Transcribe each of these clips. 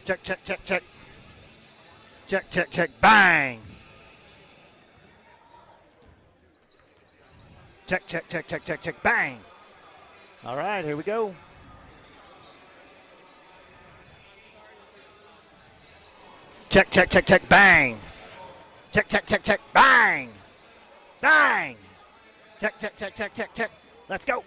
Check, check, check, check. Check, check, check. Bang. Check, check, check, check, check, check. Bang. All right, here we go. Check, check, check, check. Bang. Check, check, check, check. Bang. Bang. Check, check, check, check, check, check. Let's go.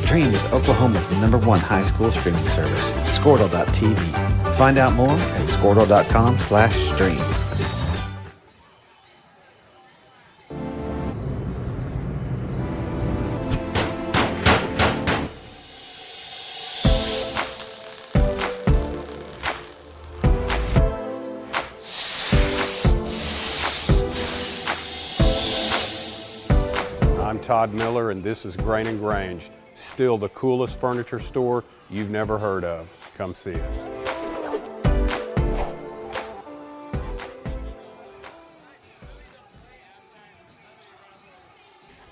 Stream with Oklahoma's #1 high school streaming service, Squirtle.tv. Find out more at Squirtle.com/stream. I'm Todd Miller, and this is Grain and Grange. Still the coolest furniture store you've never heard of. Come see us.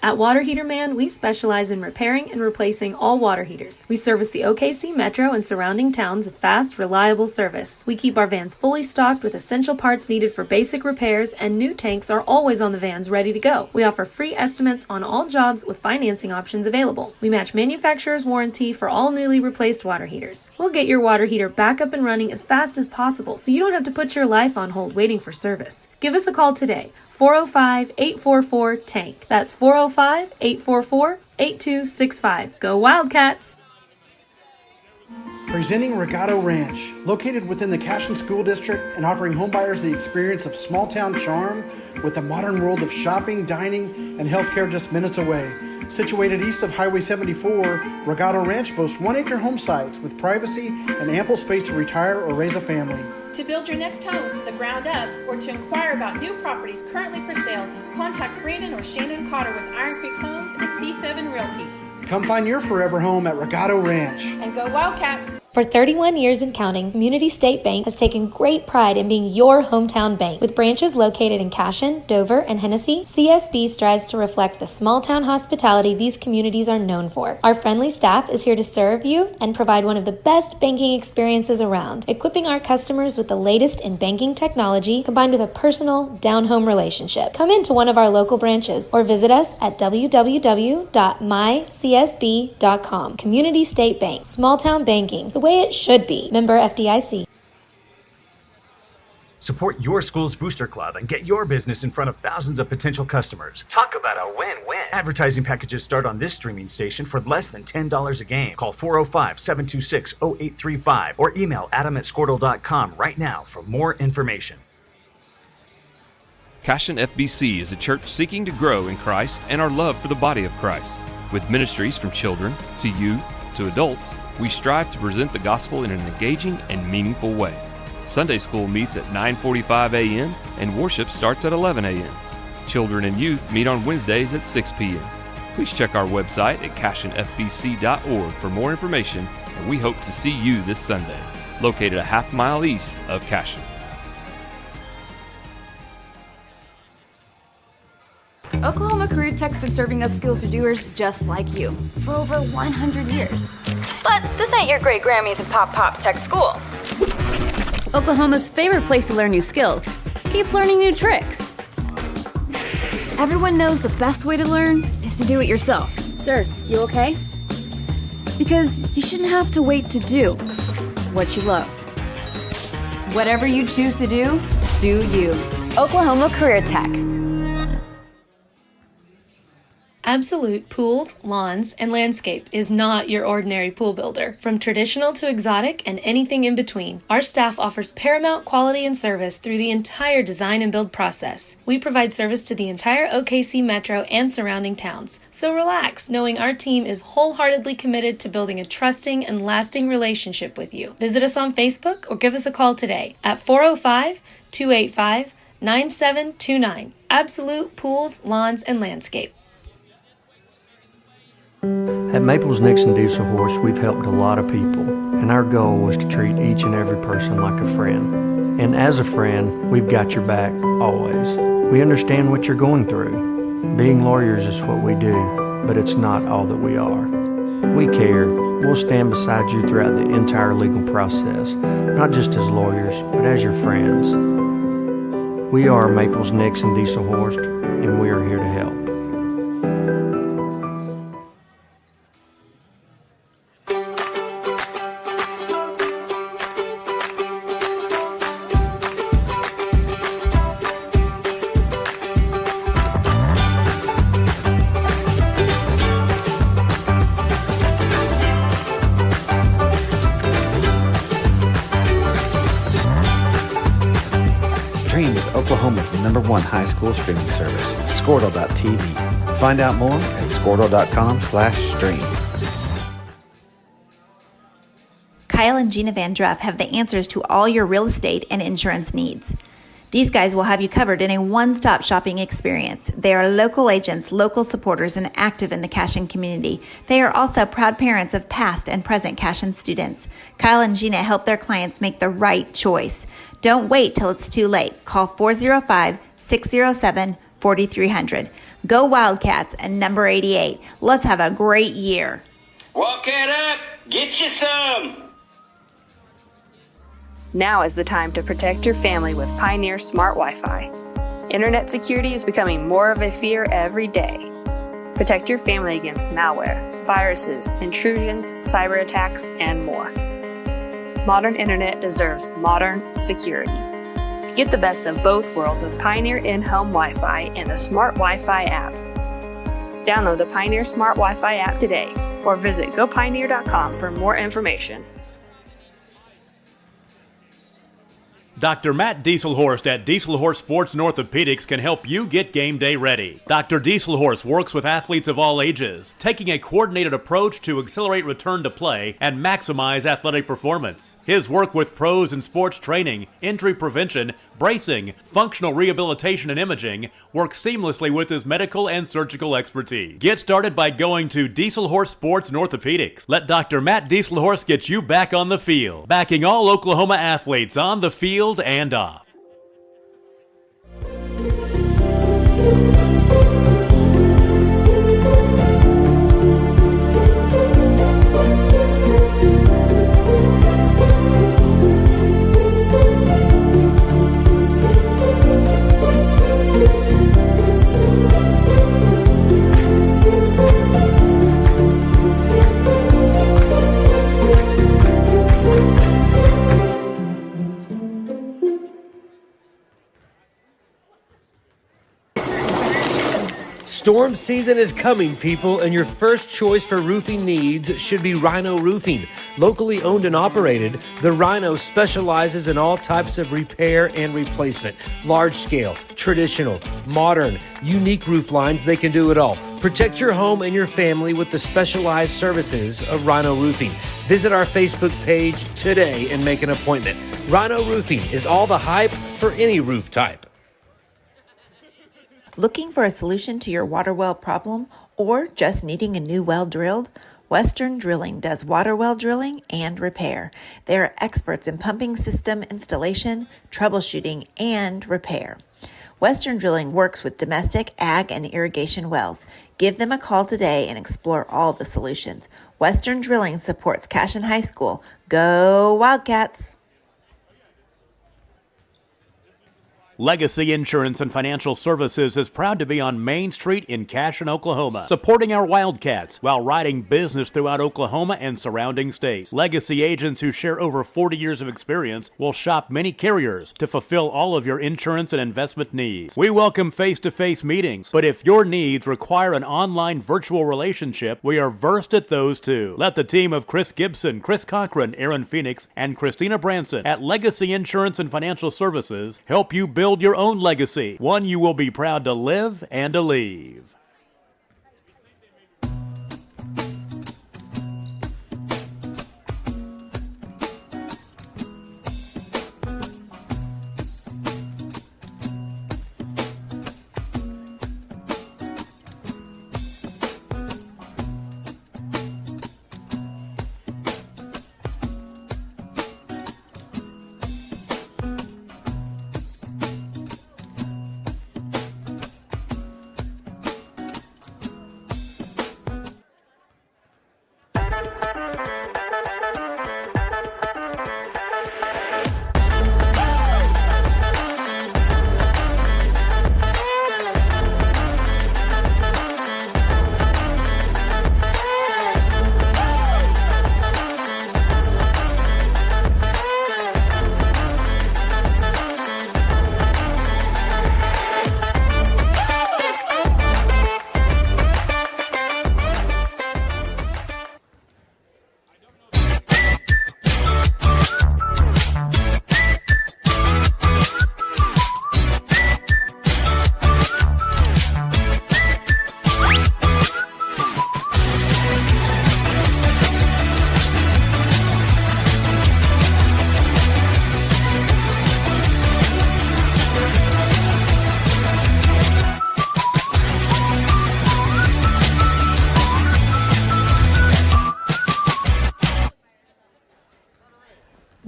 At Water Heater Man, we specialize in repairing and replacing all water heaters. We service the OKC Metro and surrounding towns with fast, reliable service. We keep our vans fully stocked with essential parts needed for basic repairs, and new tanks are always on the vans ready to go. We offer free estimates on all jobs with financing options available. We match manufacturer's warranty for all newly replaced water heaters. We'll get your water heater back up and running as fast as possible so you don't have to put your life on hold waiting for service. Give us a call today. 405-844-TANK. That's 405-844-8265. Go Wildcats! Presenting Regato Ranch, located within the Cashion School District and offering homebuyers the experience of small-town charm with a modern world of shopping, dining, and healthcare just minutes away. Situated east of Highway 74, Regato Ranch boasts 1-acre home sites with privacy and ample space to retire or raise a family. To build your next home from the ground up or to inquire about new properties currently for sale, contact Brandon or Shannon Cotter with Iron Creek Homes and C7 Realty. Come find your forever home at Regato Ranch. And go Wildcats! For 31 years and counting, Community State Bank has taken great pride in being your hometown bank. With branches located in Cashion, Dover, and Hennessy, CSB strives to reflect the small-town hospitality these communities are known for. Our friendly staff is here to serve you and provide one of the best banking experiences around, equipping our customers with the latest in banking technology combined with a personal, down-home relationship. Come into one of our local branches or visit us at www.mycsb.com. Community State Bank, small-town banking, the way it should be. Member FDIC. Support your school's booster club and get your business in front of thousands of potential customers. Talk about a win-win. Advertising packages start on this streaming station for less than $10 a game. Call 405-726-0835 or email adam@squirtle.com right now for more information. Cashion FBC is a church seeking to grow in Christ and our love for the body of Christ. With ministries from children to youth to adults, we strive to present the gospel in an engaging and meaningful way. Sunday school meets at 9:45 a.m. and worship starts at 11 a.m. Children and youth meet on Wednesdays at 6 p.m. Please check our website at cashionfbc.org for more information, and we hope to see you this Sunday, located a half-mile east of Cashion. Oklahoma Career Tech's been serving upskills to doers just like you for over 100 years. But this ain't your great Grammys and Pop Tech school. Oklahoma's favorite place to learn new skills keeps learning new tricks. Everyone knows the best way to learn is to do it yourself. Sir, you okay? Because you shouldn't have to wait to do what you love. Whatever you choose to do you. Oklahoma Career Tech. Absolute Pools, Lawns, and Landscape is not your ordinary pool builder. From traditional to exotic and anything in between, our staff offers paramount quality and service through the entire design and build process. We provide service to the entire OKC Metro and surrounding towns. So relax, knowing our team is wholeheartedly committed to building a trusting and lasting relationship with you. Visit us on Facebook or give us a call today at 405-285-9729. Absolute Pools, Lawns, and Landscape. At Maples Nixon Diesel Horse, we've helped a lot of people, and our goal was to treat each and every person like a friend. And as a friend, we've got your back, always. We understand what you're going through. Being lawyers is what we do, but it's not all that we are. We care. We'll stand beside you throughout the entire legal process, not just as lawyers, but as your friends. We are Maples Nixon Diesel Horse, and we are here to help. Stream with Oklahoma's #1 high school streaming service, Squirtle.tv. Find out more at Squirtle.com/stream. Kyle and Gina Van Druff have the answers to all your real estate and insurance needs. These guys will have you covered in a one-stop shopping experience. They are local agents, local supporters, and active in the Cashion community. They are also proud parents of past and present Cashion students. Kyle and Gina help their clients make the right choice. Don't wait till it's too late. Call 405-607-4300. Go Wildcats and number 88. Let's have a great year. Walk it up. Get you some. Now is the time to protect your family with Pioneer Smart Wi-Fi. Internet security is becoming more of a fear every day. Protect your family against malware, viruses, intrusions, cyber attacks, and more. Modern internet deserves modern security. Get the best of both worlds with Pioneer in-home Wi-Fi and the Smart Wi-Fi app. Download the Pioneer Smart Wi-Fi app today or visit gopioneer.com for more information. Dr. Matt Dieselhorst at Dieselhorst Sports and Orthopedics can help you get game day ready. Dr. Dieselhorst works with athletes of all ages, taking a coordinated approach to accelerate return to play and maximize athletic performance. His work with pros in sports training, injury prevention, bracing, functional rehabilitation, and imaging works seamlessly with his medical and surgical expertise. Get started by going to Dieselhorst Sports and Orthopedics. Let Dr. Matt Dieselhorst get you back on the field, backing all Oklahoma athletes on the field and off. Storm season is coming, people, and your first choice for roofing needs should be Rhino Roofing. Locally owned and operated, the Rhino specializes in all types of repair and replacement. Large scale, traditional, modern, unique roof lines, they can do it all. Protect your home and your family with the specialized services of Rhino Roofing. Visit our Facebook page today and make an appointment. Rhino Roofing is all the hype for any roof type. Looking for a solution to your water well problem or just needing a new well drilled? Western Drilling does water well drilling and repair. They are experts in pumping system installation, troubleshooting, and repair. Western Drilling works with domestic, ag, and irrigation wells. Give them a call today and explore all the solutions. Western Drilling supports Cashion High School. Go Wildcats! Legacy Insurance and Financial Services is proud to be on Main Street in Cashion, Oklahoma, supporting our Wildcats while riding business throughout Oklahoma and surrounding states. Legacy agents who share over 40 years of experience will shop many carriers to fulfill all of your insurance and investment needs. We welcome face-to-face meetings, but if your needs require an online virtual relationship, we are versed at those too. Let the team of Chris Gibson, Chris Cochran, Aaron Phoenix, and Christina Branson at Legacy Insurance and Financial Services help you build your own legacy, one you will be proud to live and to leave.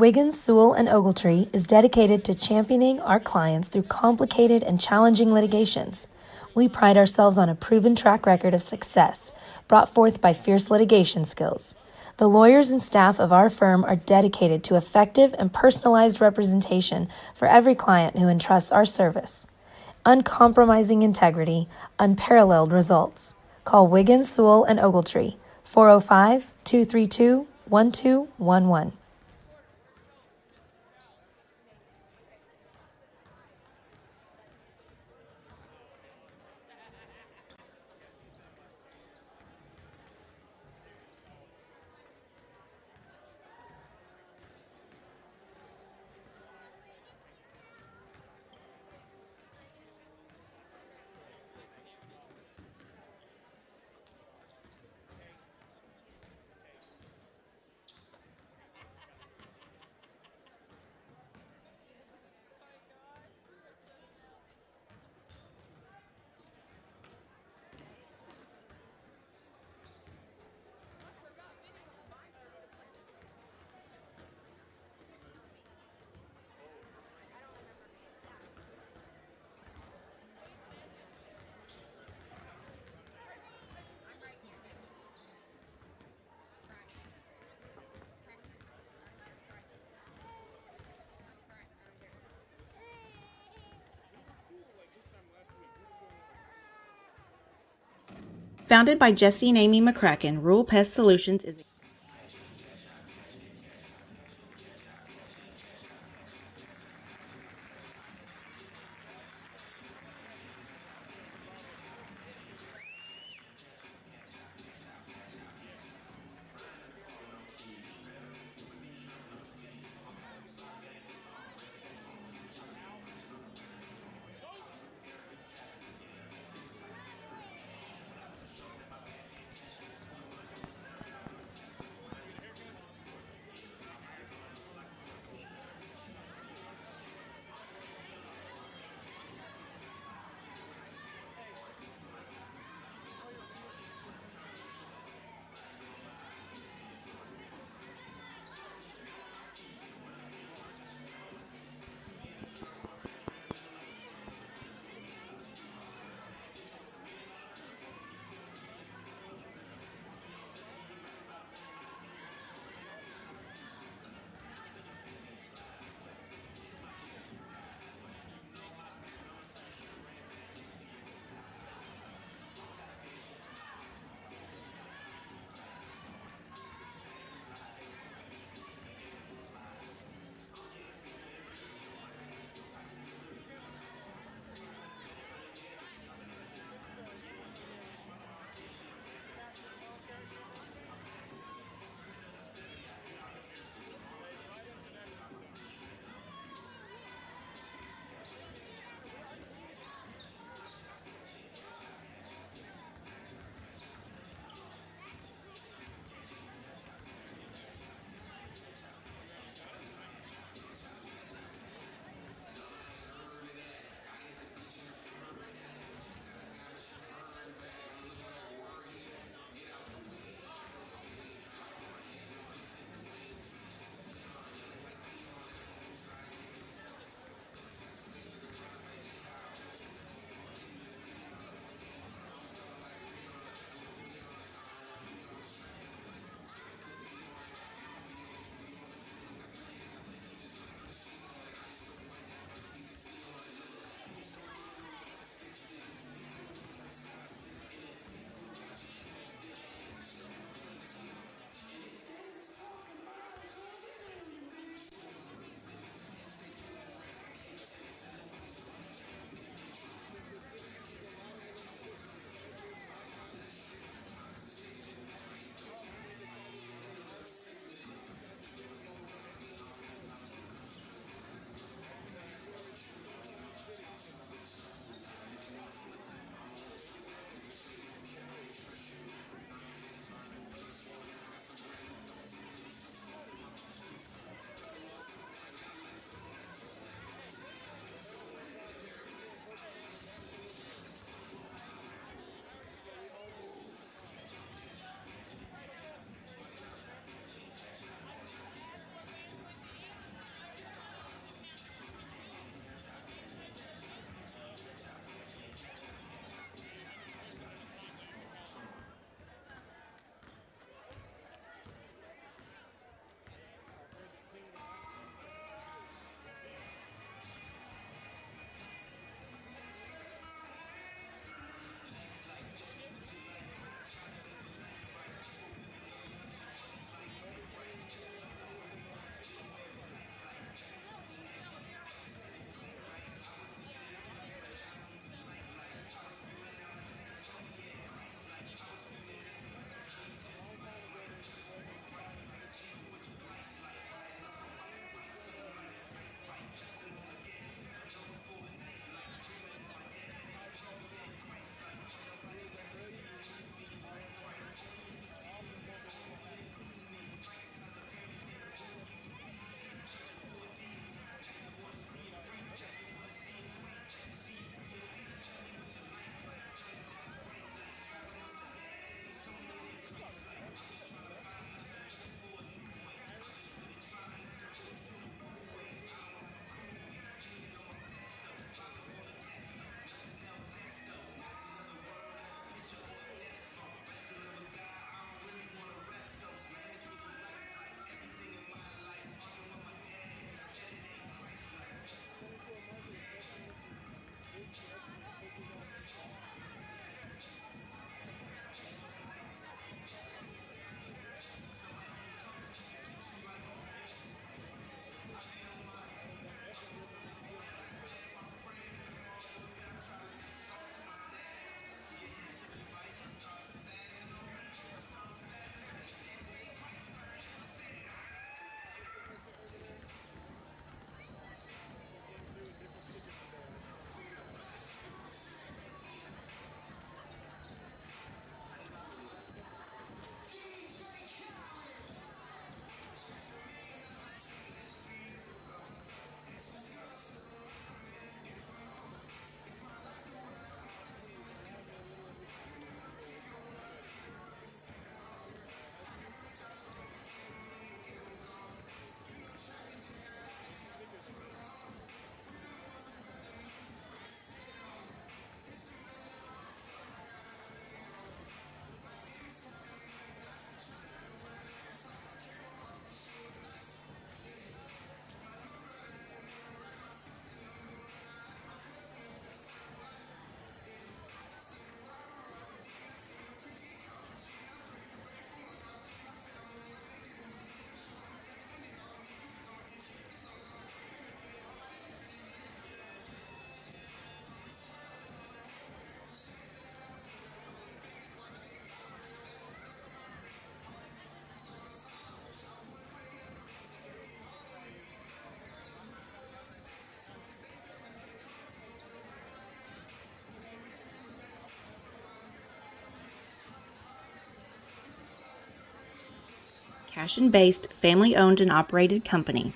Wiggins, Sewell, and Ogletree is dedicated to championing our clients through complicated and challenging litigations. We pride ourselves on a proven track record of success brought forth by fierce litigation skills. The lawyers and staff of our firm are dedicated to effective and personalized representation for every client who entrusts our service. Uncompromising integrity, unparalleled results. Call Wiggins, Sewell, and Ogletree, 405-232-1211. Founded by Jesse and Amy McCracken, Rural Pest Solutions is Cashion-based, family-owned and operated company.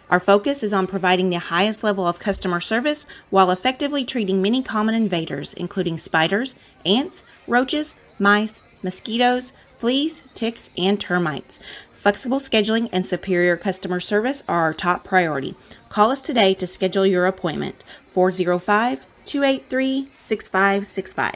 Our focus is on providing the highest level of customer service while effectively treating many common invaders, including spiders, ants, roaches, mice, mosquitoes, fleas, ticks, and termites. Flexible scheduling and superior customer service are our top priority. Call us today to schedule your appointment. 405-283-6565.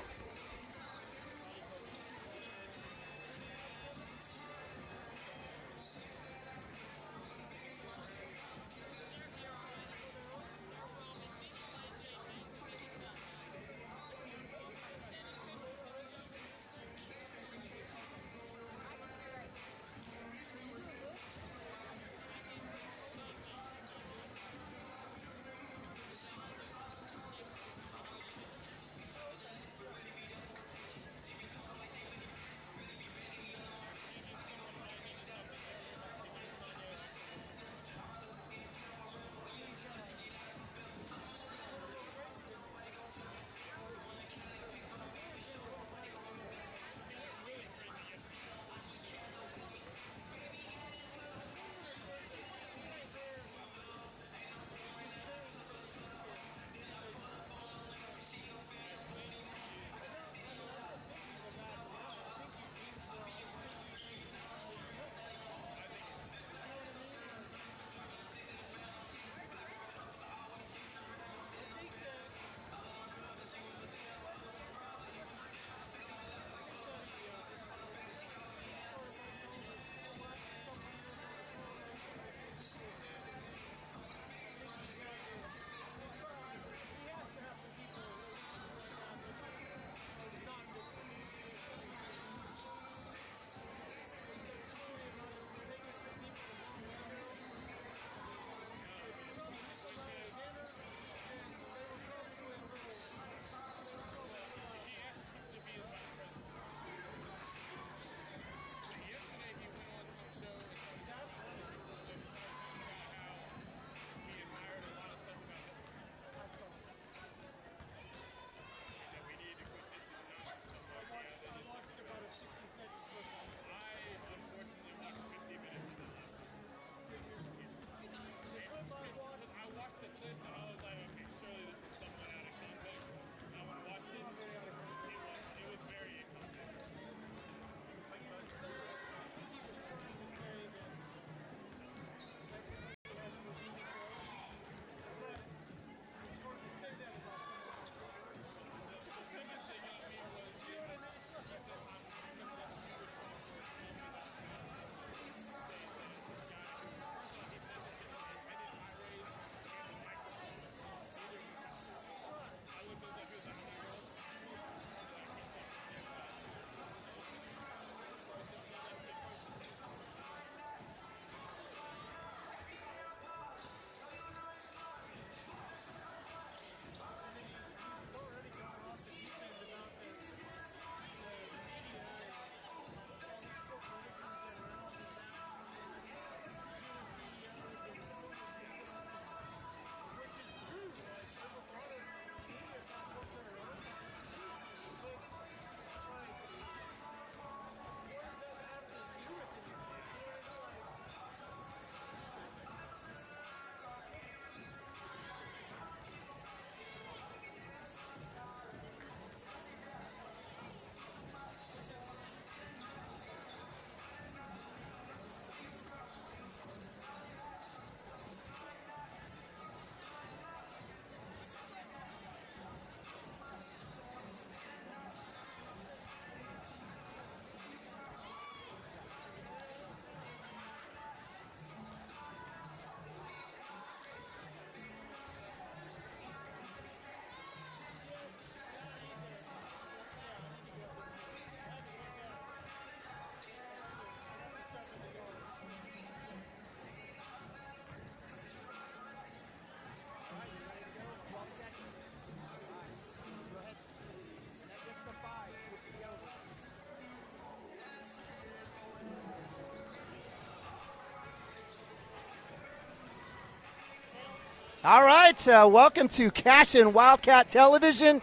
All right, welcome to Cashion Wildcat Television.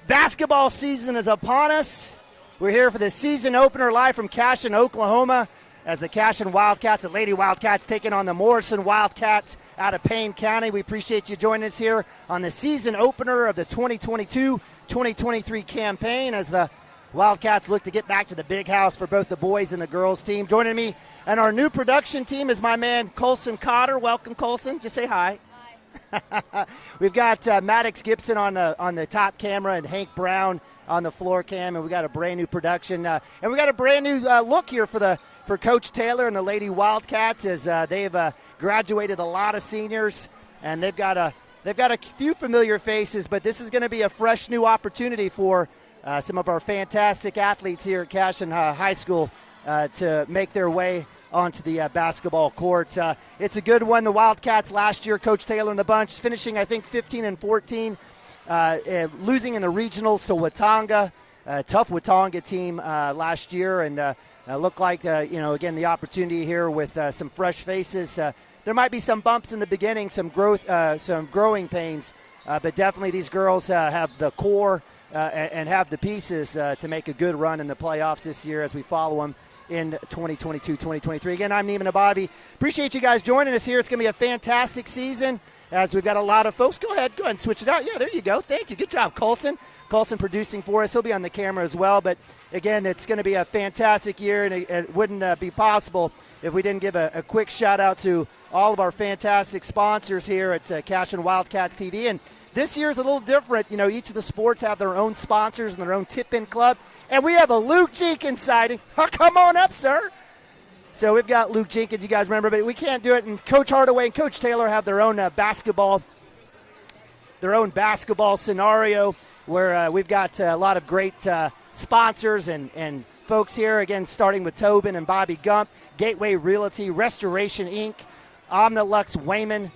Basketball season is upon us. We're here for the season opener live from Cashion, Oklahoma. as the Cashion Wildcats, the Lady Wildcats, taking on the Morrison Wildcats out of Payne County. We appreciate you joining us here on the season opener of the 2022-2023 campaign as the Wildcats look to get back to the big house for both the boys and the girls team. Joining me and our new production team is my man Colson Cotter. Welcome, Colson. Just say hi. Hi. We've got Maddox Gibson on the top camera and Hank Brown on the floor cam, and we got a brand new production and we got a brand new look here for Coach Taylor and the Lady Wildcats as they've graduated a lot of seniors, and they've got a few familiar faces, but this is going to be a fresh new opportunity for some of our fantastic athletes here at Cashion High School to make their way onto the basketball court. It's a good one. The Wildcats last year, Coach Taylor and the bunch, finishing, I think, 15-14, losing in the regionals to Watauga, tough Watauga team last year, and looked like, again, the opportunity here with some fresh faces. There might be some bumps in the beginning, some growing pains, but definitely these girls have the core and have the pieces to make a good run in the playoffs this year as we follow them in 2022-2023. Again, I'm Neiman Abavi. Appreciate you guys joining us here. It's going to be a fantastic season as we've got a lot of folks. Go ahead and switch it out. Yeah, there you go. Thank you. Good job, Colson. Colson producing for us. He'll be on the camera as well. But, again, it's going to be a fantastic year, and it wouldn't be possible if we didn't give a quick shout-out to all of our fantastic sponsors here at Cashion Wildcats TV. And this year's a little different. Each of the sports have their own sponsors and their own tip-in club. And we have a Luke Jenkins sighting. Oh, come on up, sir. So we've got Luke Jenkins, you guys remember, but we can't do it. And Coach Hardaway and Coach Taylor have their own basketball scenario where we've got a lot of great sponsors and folks here, again, starting with Tobin and Bobby Gump, Gateway Realty, Restoration Inc., Omnilux Wayman,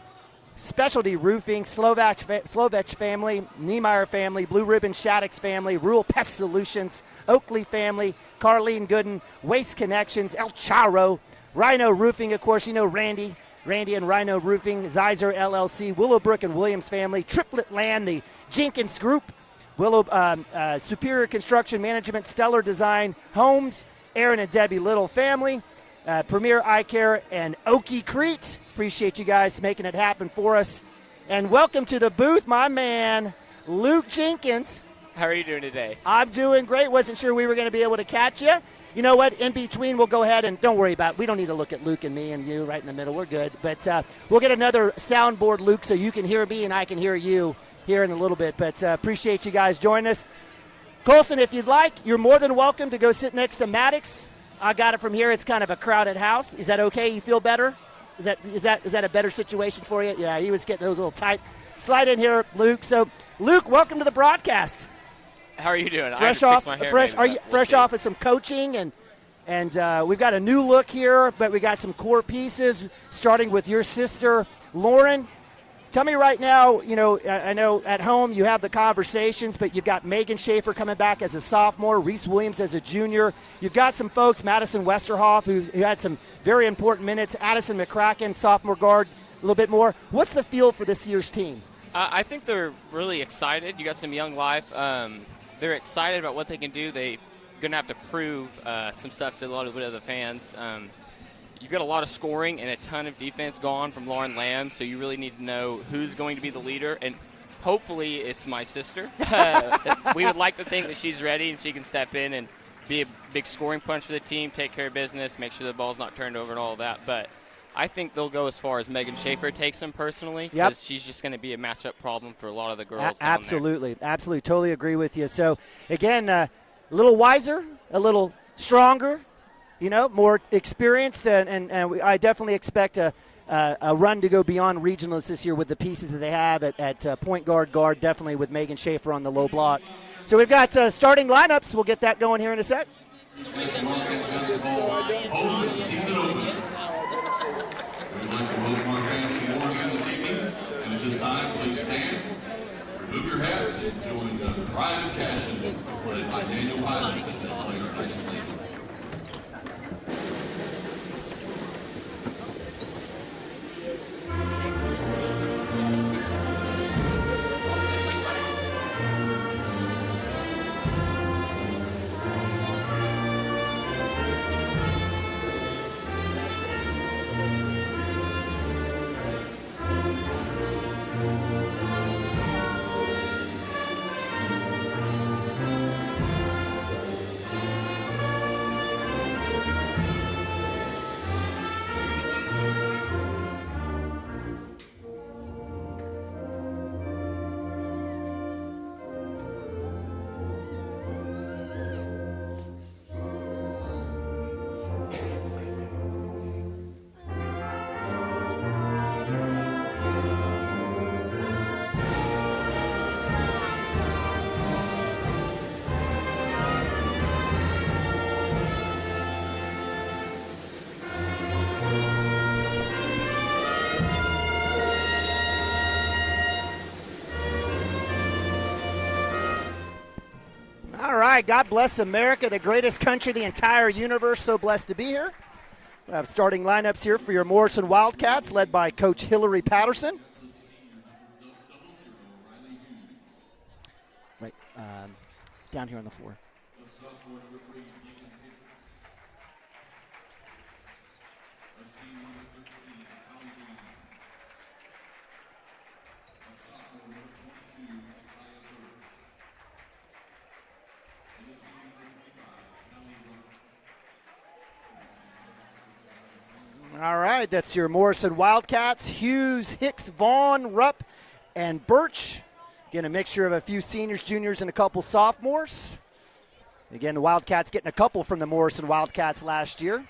Specialty Roofing, Slovech family, Niemeyer family, Blue Ribbon Shaddix family, Rural Pest Solutions, Oakley family, Carlene Gooden, Waste Connections, El Charo, Rhino Roofing, of course, Randy and Rhino Roofing, Zeiser LLC, Willowbrook and Williams family, Triplet Land, the Jenkins Group, Superior Construction Management, Stellar Design Homes, Aaron and Debbie Little family, Premier Eye Care, and Okie Crete. Appreciate you guys making it happen for us. And welcome to the booth, my man, Luke Jenkins. How are you doing today? I'm doing great. Wasn't sure we were going to be able to catch you. You know what? In between, we'll go ahead and don't worry about it. We don't need to look at Luke and me and you right in the middle. We're good. But we'll get another soundboard, Luke, so you can hear me and I can hear you here in a little bit. But appreciate you guys joining us. Colson, if you'd like, you're more than welcome to go sit next to Maddox. I got it from here. It's kind of a crowded house. Is that okay? You feel better? Is that a better situation for you? Yeah, he was getting those a little tight. Slide in here, Luke. So, Luke, welcome to the broadcast. How are you doing? Fresh off of some coaching, and we've got a new look here, but we got some core pieces, starting with your sister, Lauren. Tell me right now, I know at home you have the conversations, but you've got Megan Schaefer coming back as a sophomore, Reese Williams as a junior. You've got some folks, Madison Westerhoff, who had some very important minutes, Addison McCracken, sophomore guard, a little bit more. What's the feel for this year's team? I think they're really excited. You got some young life. They're excited about what they can do. They're going to have to prove some stuff to a lot of the fans. You've got a lot of scoring and a ton of defense gone from Lauren Lamb, so you really need to know who's going to be the leader, and hopefully it's my sister. We would like to think that she's ready and she can step in and be a big scoring punch for the team, take care of business, make sure the ball's not turned over and all of that. But I think they'll go as far as Megan Schaefer takes them personally, because she's just going to be a matchup problem for a lot of the girls. Absolutely. Totally agree with you. So, again, a little wiser, a little stronger, more experienced, and I definitely expect a run to go beyond regionals this year with the pieces that they have at point guard, definitely with Megan Schaefer on the low block. So we've got starting lineups. We'll get that going here in a sec. And at this time, please stand, remove your hats, and join the Pride of Cashion, led by Daniel Pilas as the player of Nation League. All right, God bless America, the greatest country, the entire universe. So blessed to be here. We have starting lineups here for your Morrison Wildcats, led by Coach Hillary Patterson. Right, down here on the floor. All right, that's your Morrison Wildcats. Hughes, Hicks, Vaughn, Rupp, and Birch. Again, a mixture of a few seniors, juniors, and a couple sophomores. Again, the Wildcats getting a couple from the Morrison Wildcats last year.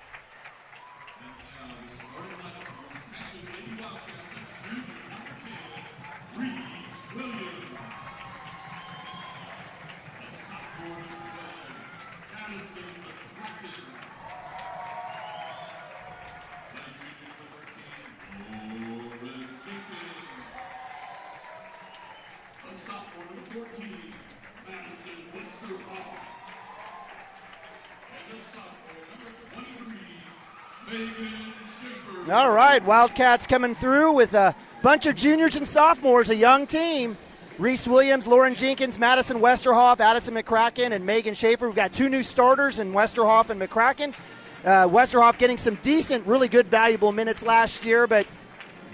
All right, Wildcats coming through with a bunch of juniors and sophomores, a young team. Reese Williams, Lauren Jenkins, Madison Westerhoff, Addison McCracken, and Megan Schaefer. We've got two new starters in Westerhoff and McCracken. Westerhoff getting some decent, really good, valuable minutes last year, but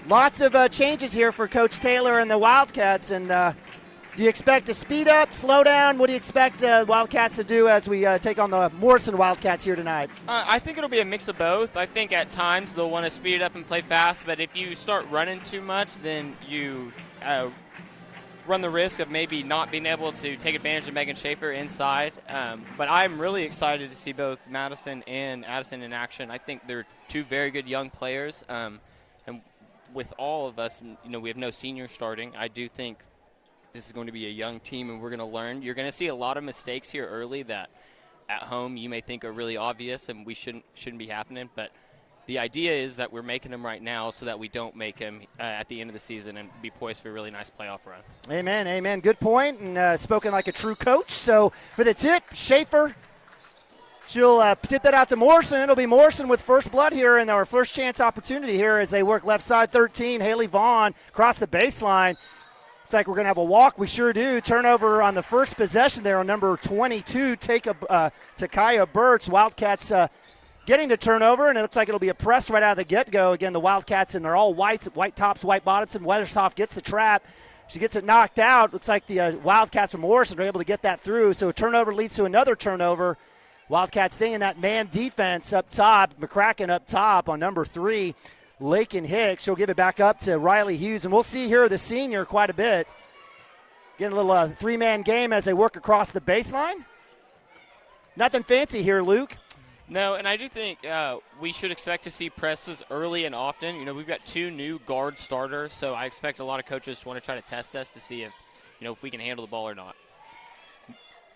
lots of changes here for Coach Taylor and the Wildcats. And do you expect to speed up, slow down? What do you expect Wildcats to do as we take on the Morrison Wildcats here tonight? I think it'll be a mix of both. I think at times they'll want to speed it up and play fast, but if you start running too much, then you run the risk of maybe not being able to take advantage of Megan Schaefer inside. But I'm really excited to see both Madison and Addison in action. I think they're two very good young players. And with all of us, we have no seniors starting. I do think this is going to be a young team, and we're going to learn. You're going to see a lot of mistakes here early that at home you may think are really obvious and we shouldn't be happening. But the idea is that we're making them right now so that we don't make them at the end of the season and be poised for a really nice playoff run. Amen, amen. Good point, and spoken like a true coach. So for the tip, Schaefer, she'll tip that out to Morrison. It'll be Morrison with first blood here and our first chance opportunity here as they work left side 13. Haley Vaughn across the baseline. Looks like we're going to have a walk. We sure do. Turnover on the first possession there on number 22, Takaya Birch. Wildcats getting the turnover, and it looks like it'll be a press right out of the get-go. Again, the Wildcats, and they're all whites, white tops, white bottoms, and Weathersoft gets the trap. She gets it knocked out. Looks like the Wildcats from Morrison are able to get that through. So a turnover leads to another turnover. Wildcats staying in that man defense up top. McCracken up top on number 3. Lakin Hicks. She'll give it back up to Riley Hughes, and we'll see here the senior quite a bit. Getting a little three-man game as they work across the baseline. Nothing fancy here, Luke. No, and I do think we should expect to see presses early and often. We've got 2 new guard starters, so I expect a lot of coaches to want to try to test us to see if we can handle the ball or not.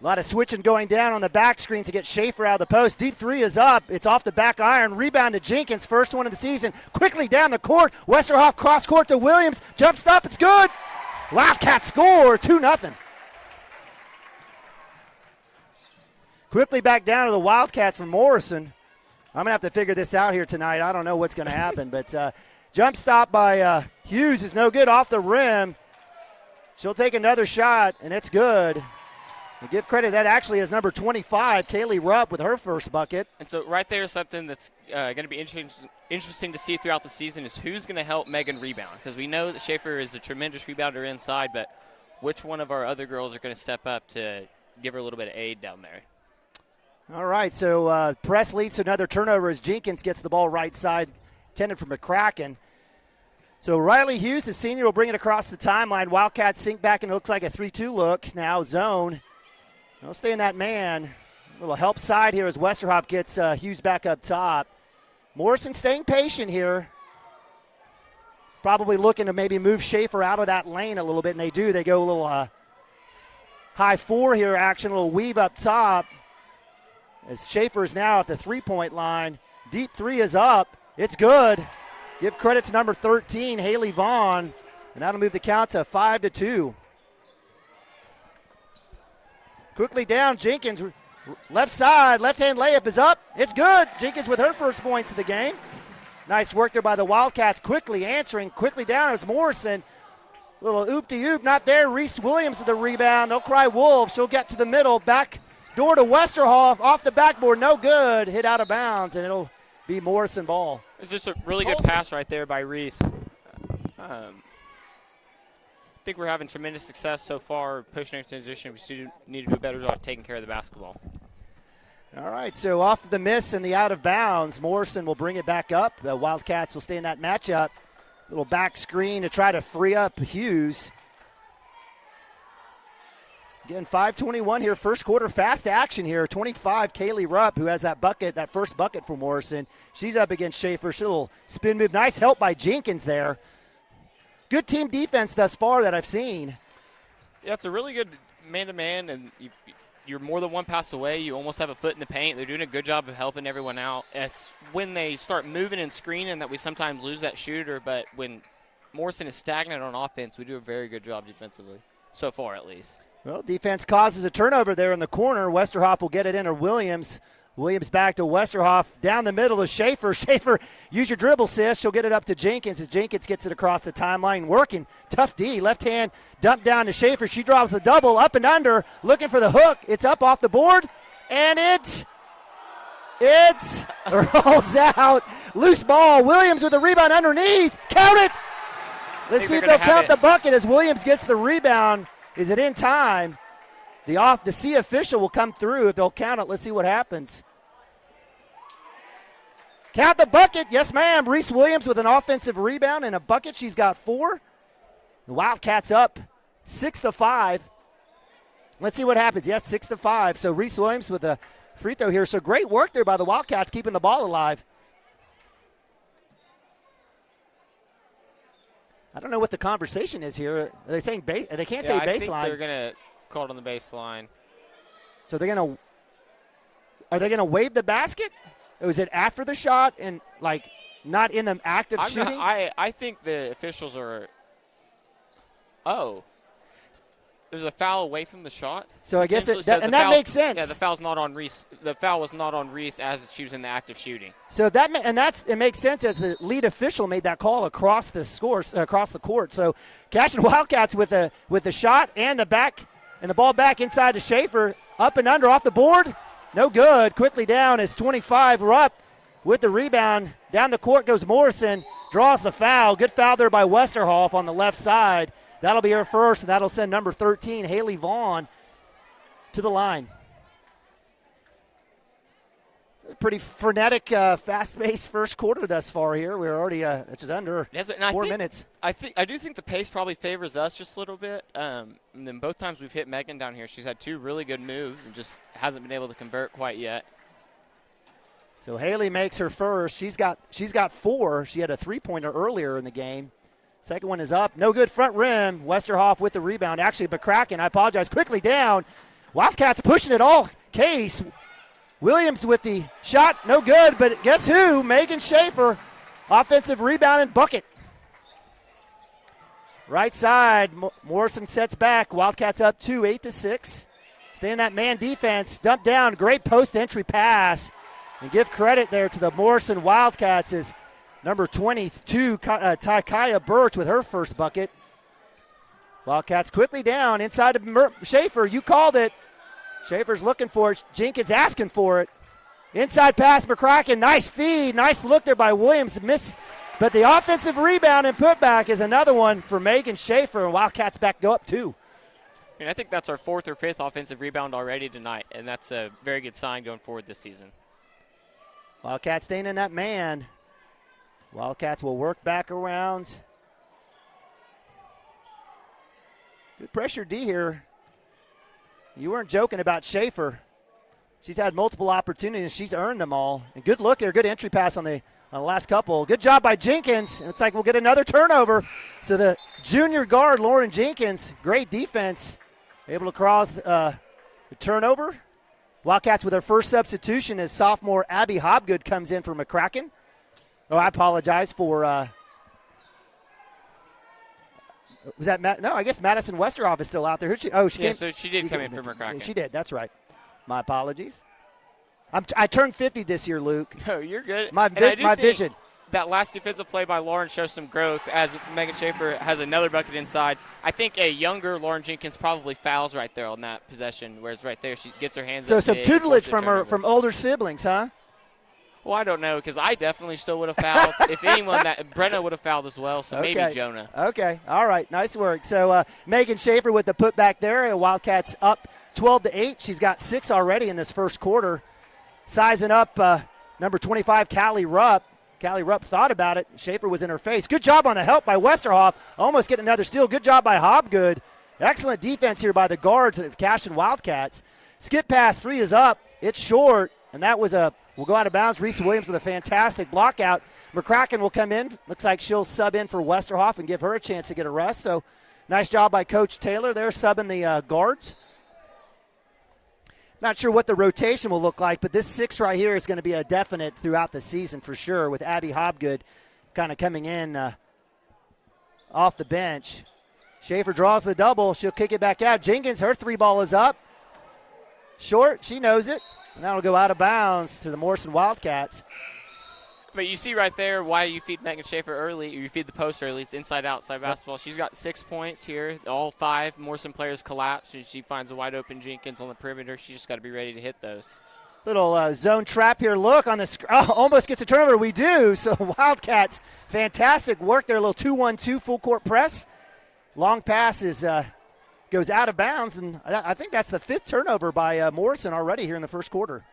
A lot of switching going down on the back screen to get Schaefer out of the post. Deep 3 is up. It's off the back iron. Rebound to Jenkins. First one of the season. Quickly down the court. Westerhoff cross court to Williams. Jump stop. It's good. Wildcats score 2-0. Quickly back down to the Wildcats from Morrison. I'm going to have to figure this out here tonight. I don't know what's going to happen. But jump stop by Hughes is no good off the rim. She'll take another shot, and it's good. And give credit, that actually is number 25, Kaylee Rupp, with her first bucket. And so right there is something that's going to be interesting to see throughout the season is who's going to help Megan rebound. Because we know that Schaefer is a tremendous rebounder inside, but which one of our other girls are going to step up to give her a little bit of aid down there? All right, so press leads to another turnover as Jenkins gets the ball right side, intended for McCracken. So Riley Hughes, the senior, will bring it across the timeline. Wildcats sink back, and it looks like a 3-2 look. Now zone. They'll stay in that man. A little help side here as Westerhoff gets Hughes back up top. Morrison staying patient here. Probably looking to maybe move Schaefer out of that lane a little bit, and they do. They go a little high 4 here action, a little weave up top. As Schaefer is now at the three-point line. Deep 3 is up. It's good. Give credit to number 13, Haley Vaughn. And that'll move the count to 5-2. Quickly down, Jenkins, left side, left-hand layup is up. It's good. Jenkins with her first points of the game. Nice work there by the Wildcats, quickly answering. Quickly down is Morrison. Little oop-de-oop, not there. Reese Williams with the rebound. They'll cry Wolves. She'll get to the middle. Back door to Westerhoff. Off the backboard, no good. Hit out of bounds, and it'll be Morrison ball. It's just a really good pass right there by Reese. I think we're having tremendous success so far pushing in transition. We still need to do a better job taking care of the basketball. All right, so off the miss and the out of bounds, Morrison will bring it back up. The Wildcats will stay in that matchup. Little back screen to try to free up Hughes. Again, 5:21 here, first quarter, fast action here. 25, Kaylee Rupp, who has that bucket, that first bucket for Morrison. She's up against Schaefer. She's a little spin move. Nice help by Jenkins there. Good team defense thus far that I've seen. Yeah, it's a really good man-to-man, and you're more than one pass away. You almost have a foot in the paint. They're doing a good job of helping everyone out. It's when they start moving and screening that we sometimes lose that shooter, but when Morrison is stagnant on offense, we do a very good job defensively, so far at least. Well, defense causes a turnover there in the corner. Westerhoff will get it in, or Williams. Williams back to Westerhoff. Down the middle to Schaefer. Schaefer, use your dribble, sis. She'll get it up to Jenkins as Jenkins gets it across the timeline. Working. Tough D. Left hand dump down to Schaefer. She draws the double up and under. Looking for the hook. It's up off the board. And it's rolls out. Loose ball. Williams with the rebound underneath. Count it. Let's see if they'll count the bucket as Williams gets the rebound. Is it in time? The C official will come through. If they'll count it, let's see what happens. Count the bucket. Yes, ma'am. Reese Williams with an offensive rebound and a bucket. She's got 4. The Wildcats up 6-5. Let's see what happens. Yes, 6-5. So Reese Williams with a free throw here. So great work there by the Wildcats keeping the ball alive. I don't know what the conversation is here. Are they saying they can't say baseline? I think they're going to call it on the baseline. So are they going to wave the basket? Or is it after the shot and not in the act of shooting? I think the officials are. Oh, there's a foul away from the shot. So I guess that makes sense. Yeah, the foul's not on Reese. The foul was not on Reese as she was in the act of shooting. So it makes sense as the lead official made that call across the court. So Cashion Wildcats with the shot and the ball back inside to Schaefer, up and under off the board, no good. Quickly down is 25. Rupp with the rebound. Down the court goes Morrison, draws the foul. Good foul there by Westerhoff on the left side. That'll be her first, and that'll send number 13, Haley Vaughn, to the line. Pretty frenetic, fast-paced first quarter thus far here. We're already it's under 4 minutes. I do think the pace probably favors us just a little bit. And then both times we've hit Megan down here, she's had 2 really good moves and just hasn't been able to convert quite yet. So Haley makes her first. She's got 4. She had a 3-pointer earlier in the game. Second one is up. No good front rim. Westerhoff with the rebound. Actually, McCracken, I apologize, quickly down. Wildcats pushing it all. Case. Williams with the shot. No good, but guess who? Megan Schaefer. Offensive rebound and bucket. Right side. Morrison sets back. Wildcats up 2, 8-6. Stay in that man defense. Dump down. Great post entry pass. And give credit there to the Morrison Wildcats as number 22, Takaya Birch with her first bucket. Wildcats quickly down inside of Schaefer. You called it. Schaefer's looking for it. Jenkins asking for it. Inside pass, McCracken. Nice feed. Nice look there by Williams. Miss, but the offensive rebound and putback is another one for Megan Schaefer. And Wildcats go up 2. I think that's our 4th or 5th offensive rebound already tonight, and that's a very good sign going forward this season. Wildcats staying in that man. Wildcats will work back around. Good pressure D here. You weren't joking about Schaefer. She's had multiple opportunities. She's earned them all. And good look there. Good entry pass on the last couple. Good job by Jenkins. It looks like we'll get another turnover. So the junior guard, Lauren Jenkins, great defense. Able to cross the turnover. Wildcats with their first substitution as sophomore Abby Hobgood comes in for McCracken. Oh, I apologize for Was that Matt? No, I guess Madison Westerhoff is still out there. She came. So she did come in for McCracken. She did. That's right. My apologies. I turned 50 this year, Luke. No, you're good. My vision. That last defensive play by Lauren shows some growth as Megan Schaefer has another bucket inside. I think a younger Lauren Jenkins probably fouls right there on that possession, whereas right there she gets her hands So up. some tutelage from older siblings, huh? Well, I don't know, because I definitely still would have fouled. If anyone, Brenna would have fouled as well, so maybe Jonah. Okay, all right, nice work. So Megan Schaefer with the putback there. Wildcats up 12-8. She's got 6 already in this first quarter. Sizing up number 25, Callie Rupp. Callie Rupp thought about it. Schaefer was in her face. Good job on the help by Westerhoff. Almost getting another steal. Good job by Hobgood. Excellent defense here by the guards of Cashion Wildcats. Skip pass 3 is up. It's short, and that was will go out of bounds. Reese Williams with a fantastic block out. McCracken will come in. Looks like she'll sub in for Westerhoff and give her a chance to get a rest. So nice job by Coach Taylor there subbing the guards. Not sure what the rotation will look like, but this 6 right here is going to be a definite throughout the season for sure, with Abby Hobgood kind of coming in off the bench. Schaefer draws the double. She'll kick it back out. Jenkins, her 3 ball is up. Short. She knows it. And that'll go out of bounds to the Morrison Wildcats. But you see right there why you feed Megan Schaefer early, or you feed the post early. It's inside-outside basketball. She's got 6 points here. All 5 Morrison players collapse, and she finds a wide-open Jenkins on the perimeter. She's just got to be ready to hit those. Little zone trap here. Look on the almost gets a turnover. We do. So Wildcats, fantastic work there. A little 2-1-2 full-court press. Long pass goes out of bounds, and I think that's the 5th turnover by Morrison already here in the first quarter.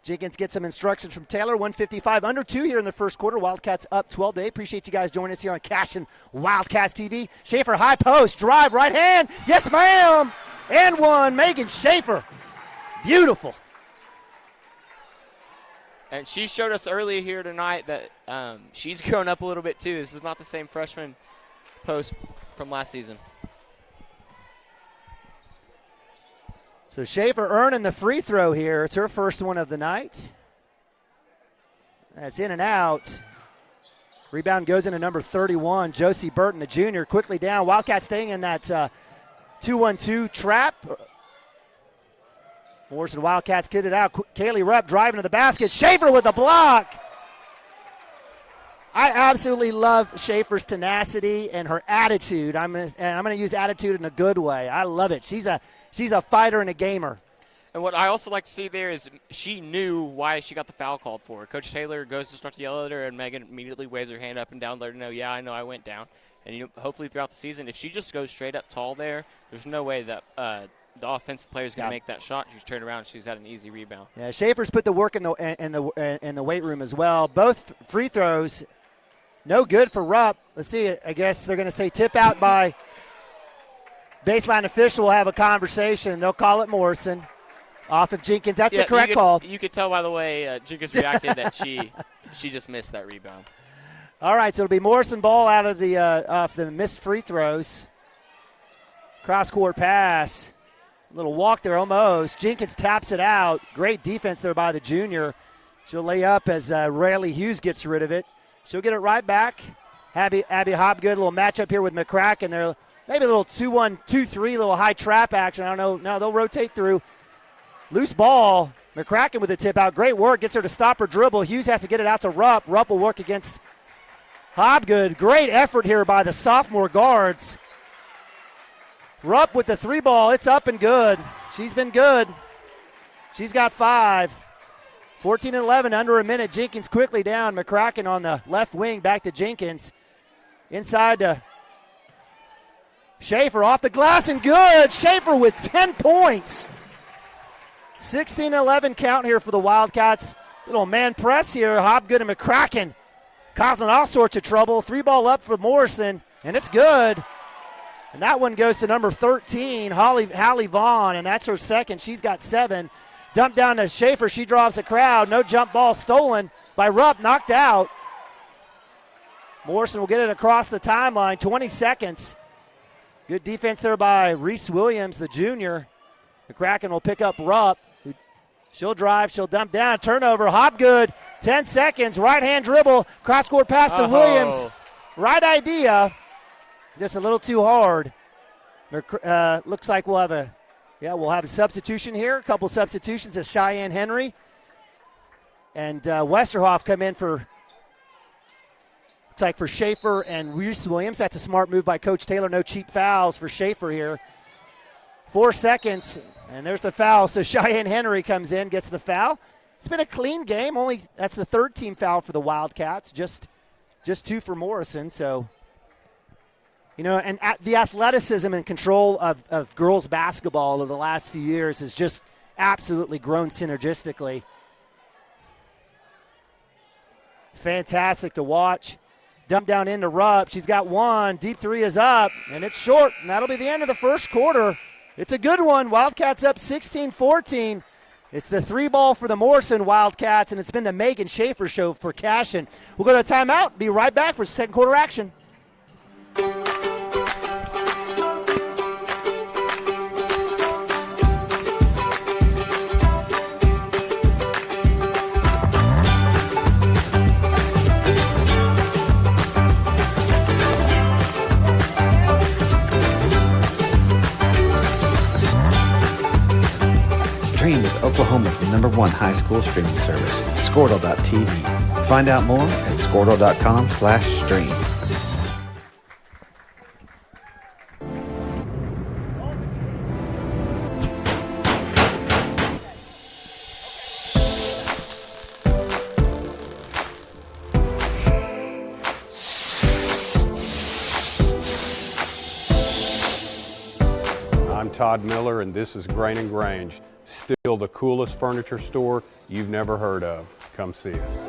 Jenkins gets some instructions from Taylor. 1:55 under 2 here in the first quarter. Wildcats up 12-8. Appreciate you guys joining us here on Cashion Wildcats TV. Schaefer high post, drive, right hand. Yes, ma'am. And one. Megan Schaefer. Beautiful. And she showed us earlier here tonight that she's grown up a little bit too. This is not the same freshman post from last season. So Schaefer earning the free throw here. It's her first one of the night. That's in and out. Rebound goes into number 31, Josie Burton, the junior. Quickly down. Wildcats staying in that 2-1-2 trap. Morrison Wildcats get it out. Kaylee Rupp driving to the basket. Schaefer with the block. I absolutely love Schaefer's tenacity and her attitude. I'm going to use attitude in a good way. I love it. She's a fighter and a gamer. And what I also like to see there is she knew why she got the foul called for. Coach Taylor goes to start to yell at her, and Megan immediately waves her hand up and down, let her know, yeah, I know I went down. And hopefully throughout the season, if she just goes straight up tall there, there's no way that the offensive player is going to make that shot. She's turned around, she's had an easy rebound. Yeah, Schaefer's put the work in the weight room as well. Both free throws, no good for Rupp. Let's see. I guess they're going to say tip out by baseline official. Will have a conversation. They'll call it Morrison. Off of Jenkins. That's the correct call. You could tell by the way Jenkins reacted that she just missed that rebound. All right, so it'll be Morrison ball out of the missed free throws. Cross-court pass. Little walk there almost. Jenkins taps it out. Great defense there by the junior. She'll lay up as Rayleigh Hughes gets rid of it. She'll get it right back. Abby Hobgood, a little matchup here with McCracken. They're maybe a little 2-1, 2-3, little high trap action. I don't know. No, they'll rotate through. Loose ball. McCracken with a tip out. Great work. Gets her to stop her dribble. Hughes has to get it out to Rupp. Rupp will work against Hobgood. Great effort here by the sophomore guards. Rupp with the 3 ball. It's up and good. She's been good. She's got 5. 14-11, under a minute. Jenkins quickly down. McCracken on the left wing. Back to Jenkins. Inside to Schaefer off the glass and good. Schaefer with 10 points. 16-11 count here for the Wildcats. Little man press here. Hobgood and McCracken causing all sorts of trouble. 3 ball up for Morrison, and it's good. And that one goes to number 13, Hallie Vaughn, and that's her second. She's got 7. Dump down to Schaefer. She draws the crowd. No jump ball stolen by Rupp. Knocked out. Morrison will get it across the timeline. 20 seconds. Good defense there by Reese Williams, the junior. McCracken will pick up Rupp. She'll drive. She'll dump down. Turnover. Hobgood. 10 seconds. Right-hand dribble. Cross-court pass to Williams. Right idea. just a little too hard. Looks like we'll have a substitution here. A couple substitutions as Cheyenne Henry and Westerhoff come in for Schaefer and Reese Williams. That's a smart move by Coach Taylor. No cheap fouls for Schaefer here. 4 seconds, and there's the foul. So Cheyenne Henry comes in, gets the foul. It's been a clean game. That's the third team foul for the Wildcats. Just 2 for Morrison. So, and the athleticism and control of girls basketball over the last few years has just absolutely grown synergistically. Fantastic to watch. Dump down into Rupp. She's got one. Deep three is up, and it's short, and that'll be the end of the first quarter. It's a good one. Wildcats up 16-14. It's the 3-ball for the Morrison Wildcats, and it's been the Megan Schaefer show for Cashion. We'll go to a timeout. Be right back for second quarter action. Stream with Oklahoma's #1 high school streaming service, Squirtle.tv. Find out more at Squirtle.com/stream. I'm Todd Miller, and this is Grain and Grange. Still the coolest furniture store you've never heard of. Come see us.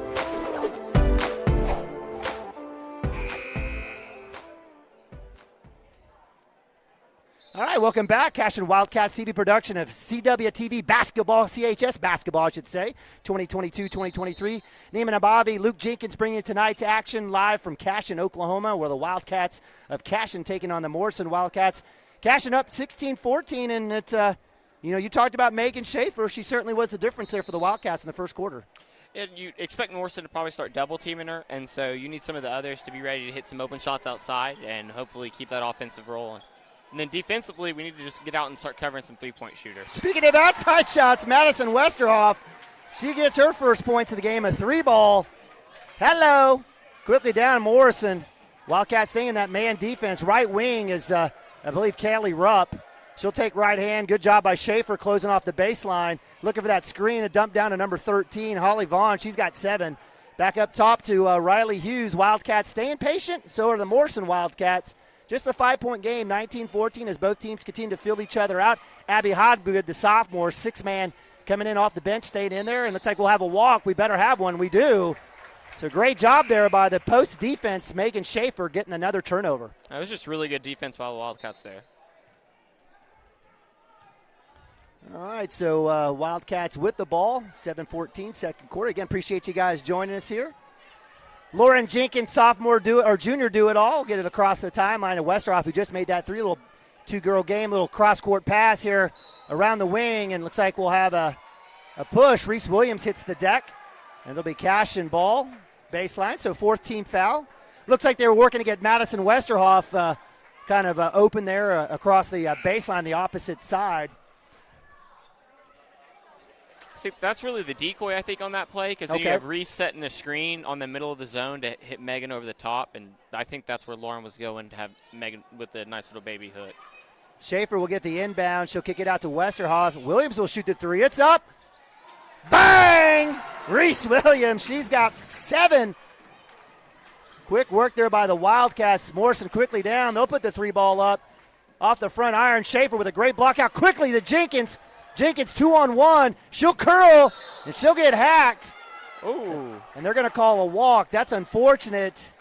All right, welcome back. Cashion Wildcats TV production of CWTV basketball, CHS basketball, I should say, 2022-2023. Neiman Abavi, Luke Jenkins bringing you tonight's action live from Cashion, Oklahoma, where the Wildcats of Cashion taking on the Morrison Wildcats. Cashion up 16-14, and it's you talked about Megan Schaefer. She certainly was the difference there for the Wildcats in the first quarter. You expect Morrison to probably start double-teaming her, and so you need some of the others to be ready to hit some open shots outside and hopefully keep that offensive rolling. And then defensively, we need to just get out and start covering some three-point shooters. Speaking of outside shots, Madison Westerhoff, she gets her first points of the game, a 3-ball. Hello. Quickly down, Morrison. Wildcats staying in that man defense. Right wing is, I believe, Kaylee Rupp. She'll take right hand. Good job by Schaefer closing off the baseline. Looking for that screen, a dump down to number 13, Holly Vaughn. She's got 7. Back up top to Riley Hughes. Wildcats staying patient. So are the Morrison Wildcats. Just a 5-point game, 19-14, as both teams continue to fill each other out. Abby Hodgood, the sophomore, 6-man, coming in off the bench, stayed in there. And looks like we'll have a walk. We better have one. We do. So great job there by the post defense, Megan Schaefer, getting another turnover. That was just really good defense by the Wildcats there. All right, so Wildcats with the ball, 7-14, second quarter. Again, appreciate you guys joining us here. Lauren Jenkins, junior do it all. Get it across the timeline of Westerhoff, who just made that 3, little 2-girl game, little cross-court pass here around the wing, and looks like we'll have a push. Reese Williams hits the deck, and there'll be Cashion ball, baseline, so 4th team foul. Looks like they were working to get Madison Westerhoff open there across the baseline, the opposite side. See, that's really the decoy, I think, on that play, because then you have Reese setting the screen on the middle of the zone to hit Megan over the top, and I think that's where Lauren was going to have Megan with the nice little baby hook. Schaefer will get the inbound. She'll kick it out to Westerhoff. Williams will shoot the 3. It's up. Bang! Reese Williams, she's got 7. Quick work there by the Wildcats. Morrison quickly down. They'll put the 3-ball up off the front iron. Schaefer with a great block out quickly to Jenkins. Jenkins 2-on-1. She'll curl, and she'll get hacked. Ooh. And they're going to call a walk. That's unfortunate.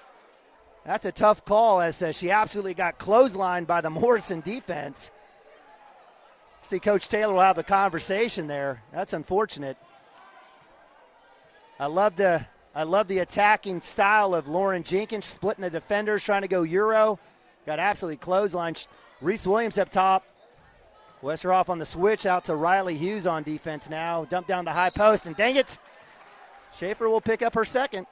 That's a tough call, as she absolutely got clotheslined by the Morrison defense. See, Coach Taylor will have a conversation there. That's unfortunate. I love the attacking style of Lauren Jenkins, splitting the defenders, trying to go Euro. Got absolutely clotheslined. Reese Williams up top. Westerhoff on the switch out to Riley Hughes on defense now. Dump down the high post, and dang it, Schaefer will pick up her second.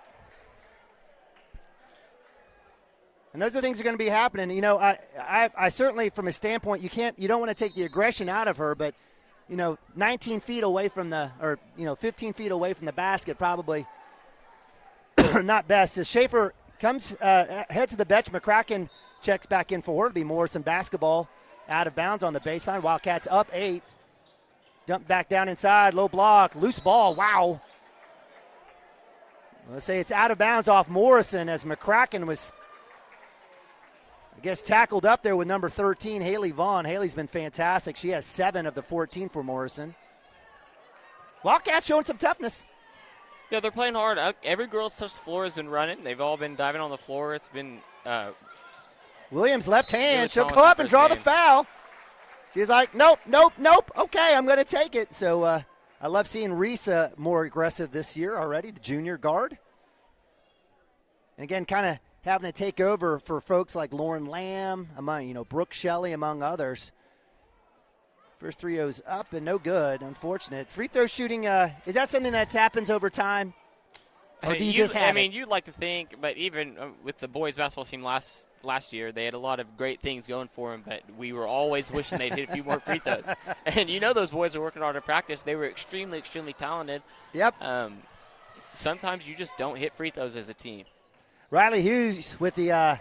And those are things that are going to be happening. You know, I certainly, from a standpoint, you don't want to take the aggression out of her, but, 19 feet away from 15 feet away from the basket, probably not best. As Schaefer comes, heads to the bench, McCracken checks back in for her to be Morrison basketball out of bounds on the baseline. Wildcats up 8. Dump back down inside, low block, loose ball, wow. Let's say it's out of bounds off Morrison as McCracken was, tackled up there with number 13, Haley Vaughn. Haley's been fantastic. She has 7 of the 14 for Morrison. Wildcats showing some toughness. Yeah, they're playing hard. Every girl that's touched the floor has been running. They've all been diving on the floor. It's been Williams left hand. Really She'll go up and draw the foul. She's like, nope. Okay, I'm going to take it. So I love seeing Risa more aggressive this year already, the junior guard. And again, kind of having to take over for folks like Lauren Lamb, among Brooke Shelley, among others. First 3-0's up and no good, unfortunate. Free throw shooting, is that something that happens over time? Or do you just have it? You'd like to think, but even with the boys basketball team last year, they had a lot of great things going for them, but we were always wishing they'd hit a few more free throws. And those boys are working hard at practice. They were extremely, extremely talented. Yep. Sometimes you just don't hit free throws as a team. Riley Hughes with the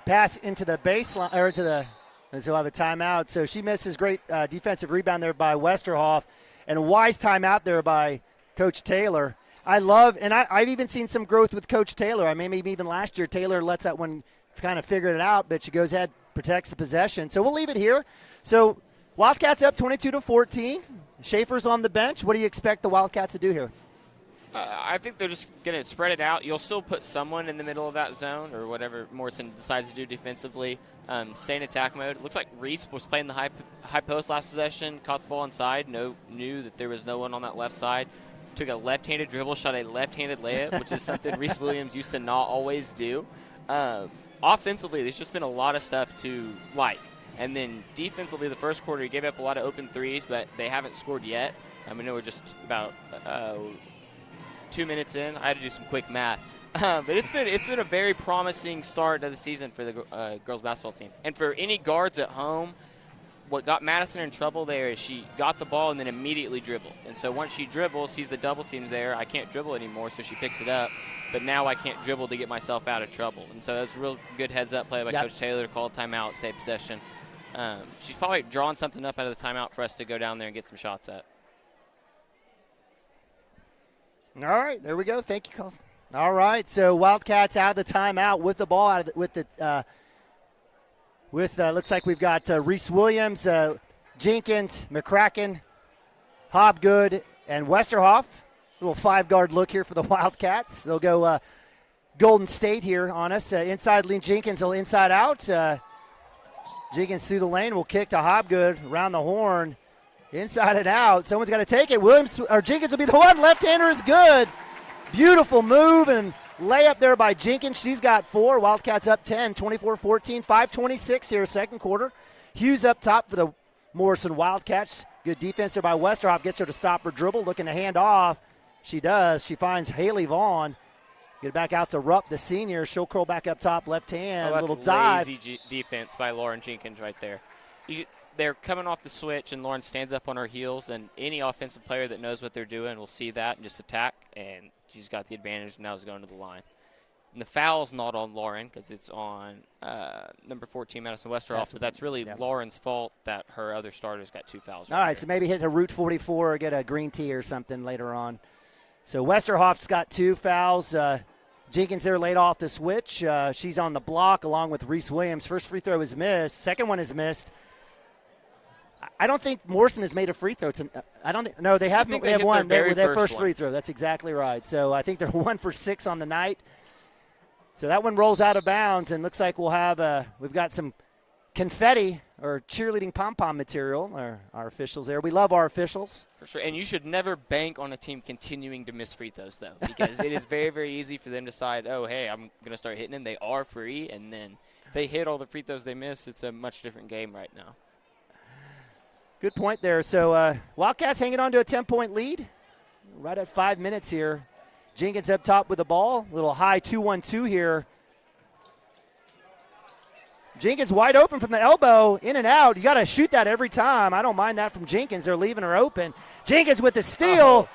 pass into the baseline, or into the, and so he'll have a timeout. So she misses great defensive rebound there by Westerhoff, and a wise timeout there by Coach Taylor. I love, and I've even seen some growth with Coach Taylor. I mean, maybe even last year, Taylor lets that one kind of figure it out, but she goes ahead, protects the possession. So we'll leave it here. So Wildcats up 22-14. Schaefer's on the bench. What do you expect the Wildcats to do here? I think they're just going to spread it out. You'll still put someone in the middle of that zone or whatever Morrison decides to do defensively. Stay in attack mode. It looks like Reese was playing the high post last possession, caught the ball inside, knew that there was no one on that left side. Took a left-handed dribble, shot a left-handed layup, which is something Reese Williams used to not always do. Offensively, there's just been a lot of stuff to like. And then defensively, the first quarter, he gave up a lot of open threes, but they haven't scored yet. I mean, we're just about 2 minutes in. I had to do some quick math. But it's been a very promising start of the season for the girls basketball team. And for any guards at home, what got Madison in trouble there is she got the ball and then immediately dribbled. And so once she dribbles, sees the double teams there, I can't dribble anymore, so she picks it up. But now I can't dribble to get myself out of trouble. And so that's a real good heads-up play by Coach Taylor to call a timeout, save possession. She's probably drawing something up out of the timeout for us to go down there and get some shots at. All right, there we go. Thank you, Colson. All right, so Wildcats out of the timeout with the ball, looks like we've got Reese Williams, Jenkins, McCracken, Hobgood, and Westerhoff. A little 5-guard look here for the Wildcats. They'll go Golden State here on us. Inside lean Jenkins, inside out. Jenkins through the lane will kick to Hobgood around the horn. Inside and out. Someone's got to take it. Jenkins will be the one. Left-hander is good. Beautiful move and layup there by Jenkins. She's got 4. Wildcats up 10, 24-14, 5:26 here, second quarter. Hughes up top for the Morrison Wildcats. Good defense there by Westerhoff. Gets her to stop her dribble. Looking to hand off. She does. She finds Haley Vaughn. Get it back out to Rupp, the senior. She'll curl back up top, left hand. That's little dive. Lazy defense by Lauren Jenkins right there. They're coming off the switch, and Lauren stands up on her heels, and any offensive player that knows what they're doing will see that and just attack, and she's got the advantage and now is going to the line. And the foul's not on Lauren because it's on number 14, Madison Westerhoff, but that's really Lauren's fault that her other starters got 2 fouls. All right, so maybe hit a Route 44 or get a green tea or something later on. So Westerhoff's got 2 fouls. Jenkins there laid off the switch. She's on the block along with Reese Williams. First free throw is missed. Second one is missed. I don't think Morrison has made a free throw. I don't think. No, they have. They have one. Their first free throw. That's exactly right. So I think they're 1 for 6 on the night. So that one rolls out of bounds, and looks like we'll have. We've got some confetti or cheerleading pom-pom material. Our officials there. We love our officials. For sure. And you should never bank on a team continuing to miss free throws, though, because it is very, very easy for them to decide, oh, hey, I'm going to start hitting them. They are free, and then if they hit all the free throws they miss, it's a much different game right now. Good point there. So Wildcats hanging on to a 10-point lead right at 5 minutes here. Jenkins up top with the ball. Little high 2-1-2 here Jenkins wide open from the elbow, in and out. You got to shoot that every time. I don't mind that from Jenkins. They're leaving her open. Jenkins with the steal.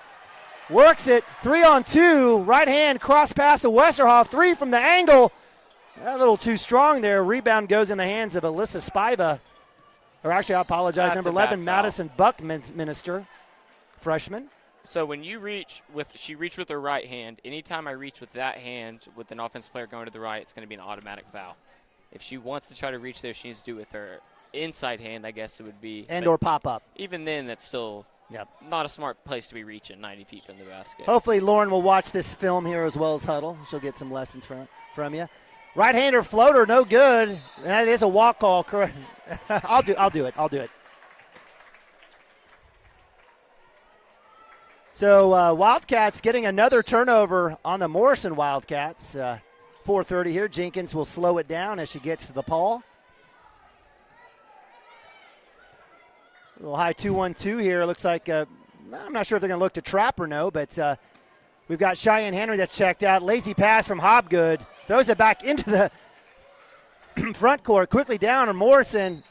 Works it. 3-on-2. Right hand cross pass to Westerhoff. 3 from the angle. A little too strong there. Rebound goes in the hands of Alyssa Spiva. Or actually, I apologize. That's number a bad 11, foul. Madison Buckminster, freshman. So when you she reached with her right hand. Anytime I reach with that hand with an offensive player going to the right, it's going to be an automatic foul. If she wants to try to reach there, she needs to do it with her inside hand, I guess it would be. And or pop up. Even then, that's still not a smart place to be reaching 90 feet from the basket. Hopefully Lauren will watch this film here as well as Huddle. She'll get some lessons from you. Right-hander floater, no good. That is a walk call. Correct. I'll do it. So Wildcats getting another turnover on the Morrison Wildcats. 4:30 here. Jenkins will slow it down as she gets to the pawl. A little high 2-1-2 here. Looks like, I'm not sure if they're going to look to trap or no, but we've got Cheyenne Henry that's checked out. Lazy pass from Hobgood. Throws it back into the front court. Quickly down on Morrison.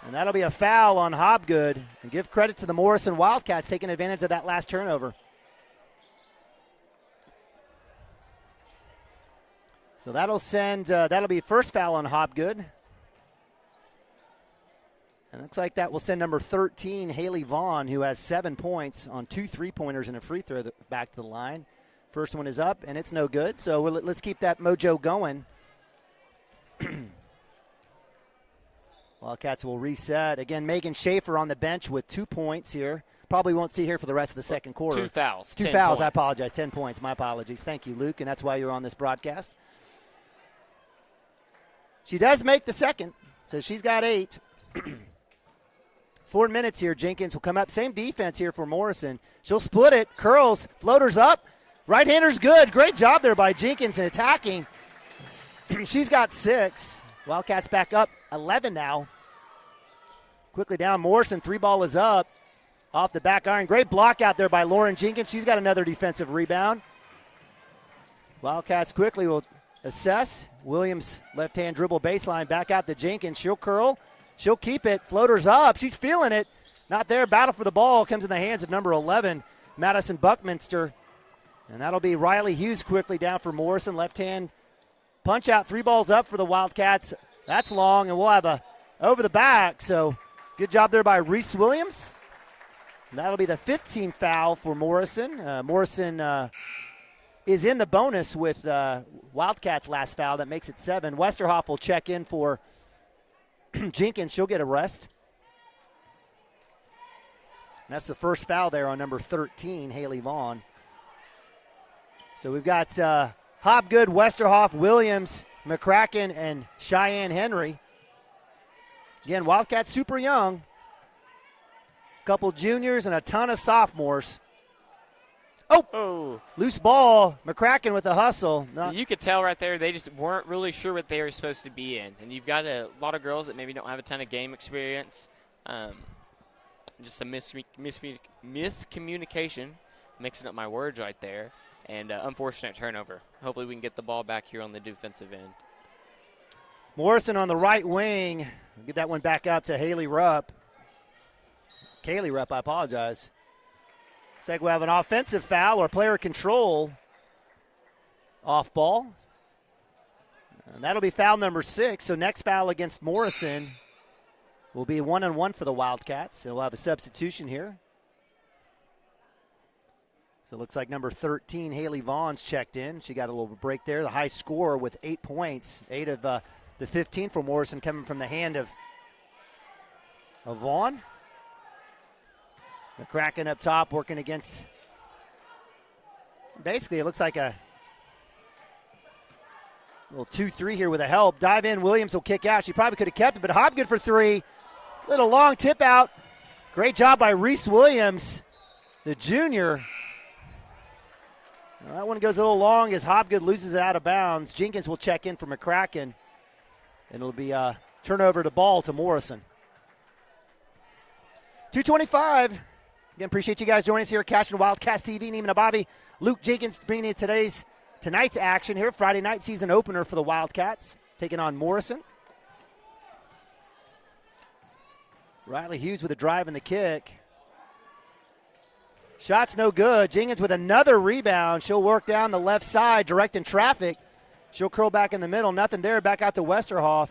And that'll be a foul on Hobgood. And give credit to the Morrison Wildcats taking advantage of that last turnover. So that'll be first foul on Hobgood. And it looks like that will send number 13, Haley Vaughn, who has 7 points on 2 3-pointers and a free throw back to the line. First one is up, and it's no good. So let's keep that mojo going. Wildcats will reset. Again, Megan Schaefer on the bench with 2 points here. Probably won't see her for the rest of the second quarter. 2 fouls. 2 fouls, I apologize. 10 points. My apologies. Thank you, Luke, and that's why you're on this broadcast. She does make the second, so she's got 8. 4 minutes here. Jenkins will come up. Same defense here for Morrison. She'll split it. Curls. Floaters up. Right-hander's good. Great job there by Jenkins in attacking. She's got 6. Wildcats back up 11 now. Quickly down. Morrison. 3-ball is up. Off the back iron. Great block out there by Lauren Jenkins. She's got another defensive rebound. Wildcats quickly will assess. Williams left-hand dribble baseline. Back out to Jenkins. She'll curl. She'll keep it. Floaters up. She's feeling it. Not there. Battle for the ball comes in the hands of number 11, Madison Buckminster. And that'll be Riley Hughes quickly down for Morrison. Left-hand punch out. 3 balls up for the Wildcats. That's long, and we'll have a over the back. So good job there by Reese Williams. And that'll be the 15th foul for Morrison. Morrison is in the bonus with Wildcats' last foul. That makes it 7. Westerhoff will check in for Jenkins. She'll get a rest. That's the first foul there on number 13, Haley Vaughn. So we've got Hobgood, Westerhoff, Williams, McCracken, and Cheyenne Henry. Again, Wildcats super young. A couple juniors and a ton of sophomores. Oh! Loose ball. McCracken with the hustle. You could tell right there they just weren't really sure what they were supposed to be in. And you've got a lot of girls that maybe don't have a ton of game experience. Just some miscommunication, mixing up my words right there, and unfortunate turnover. Hopefully we can get the ball back here on the defensive end. Morrison on the right wing. Get that one back up to Haley Rupp. Kaylee Rupp, I apologize. Looks like we have an offensive foul or player control off ball. And that'll be foul number 6. So next foul against Morrison will be 1-on-1 for the Wildcats. So we'll have a substitution here. So it looks like number 13, Haley Vaughn's checked in. She got a little break there. The high scorer with 8 points. 8 of the 15 for Morrison coming from the hand of Vaughn. McCracken up top working against, basically it looks like a little 2-3 here with a help. Dive in, Williams will kick out. She probably could have kept it, but Hobgood for 3. Little long tip out. Great job by Reese Williams, the junior. Well, that one goes a little long as Hobgood loses it out of bounds. Jenkins will check in for McCracken, and it'll be a turnover to ball to Morrison. 2:25. Again, appreciate you guys joining us here at Cashion Wildcats TV. Neiman and Bobby, Luke Jenkins bringing you tonight's action here. Friday night season opener for the Wildcats. taking on Morrison. Riley Hughes with a drive and the kick. Shot's no good. Jenkins with another rebound. She'll work down the left side, directing traffic. She'll curl back in the middle. Nothing there. Back out to Westerhoff.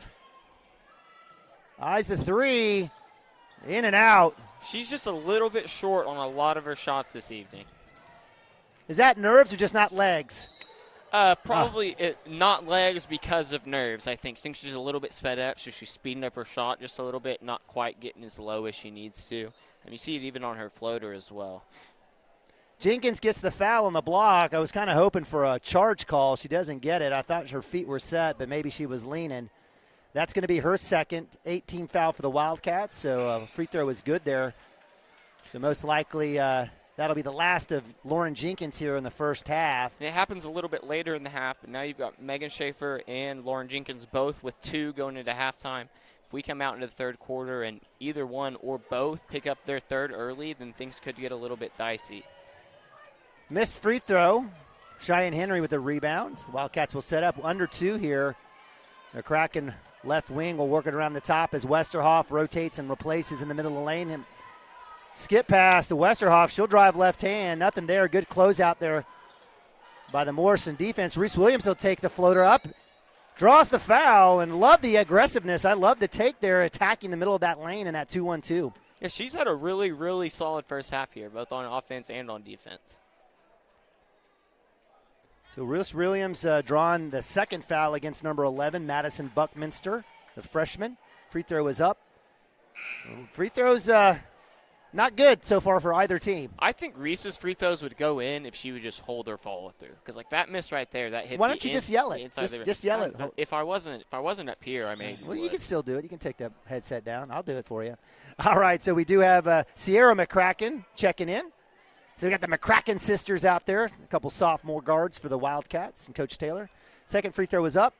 Eyes the three. In and out. She's just a little bit short on a lot of her shots this evening. Is that nerves or just not legs? Probably not legs because of nerves, I think. I think she's a little bit sped up, so she's speeding up her shot just a little bit, not quite getting as low as she needs to. And you see it even on her floater as well. Jenkins gets the foul on the block. I was kind of hoping for a charge call. She doesn't get it. I thought her feet were set, but maybe she was leaning. That's going to be her second 18 foul for the Wildcats, so free throw is good there. So most likely that'll be the last of Lauren Jenkins here in the first half. And it happens a little bit later in the half, but now you've got Megan Schaefer and Lauren Jenkins both with 2 going into halftime. If we come out into the third quarter and either one or both pick up their third early, then things could get a little bit dicey. Missed free throw. Cheyenne Henry with the rebound. Wildcats will set up under 2 here. They're cracking left wing. Will work it around the top as Westerhoff rotates and replaces in the middle of the lane. And skip pass to Westerhoff. She'll drive left hand. Nothing there. Good closeout there by the Morrison defense. Reese Williams will take the floater up. Draws the foul and love the aggressiveness. I love the take there, attacking the middle of that lane in that 2-1-2. Yeah, she's had a really, really solid first half here, both on offense and on defense. So Reese Williams drawing the second foul against number 11, Madison Buckminster, the freshman. Free throw is up. Free throws not good so far for either team. I think Reese's free throws would go in if she would just hold her follow through, because like that miss right there, that hit. Why don't you just yell it? Just yell it. If I wasn't up here, I mean. Well, you can still do it. You can take the headset down. I'll do it for you. All right. So we do have Sierra McCracken checking in. So we got the McCracken sisters out there, a couple sophomore guards for the Wildcats and Coach Taylor. Second free throw is up.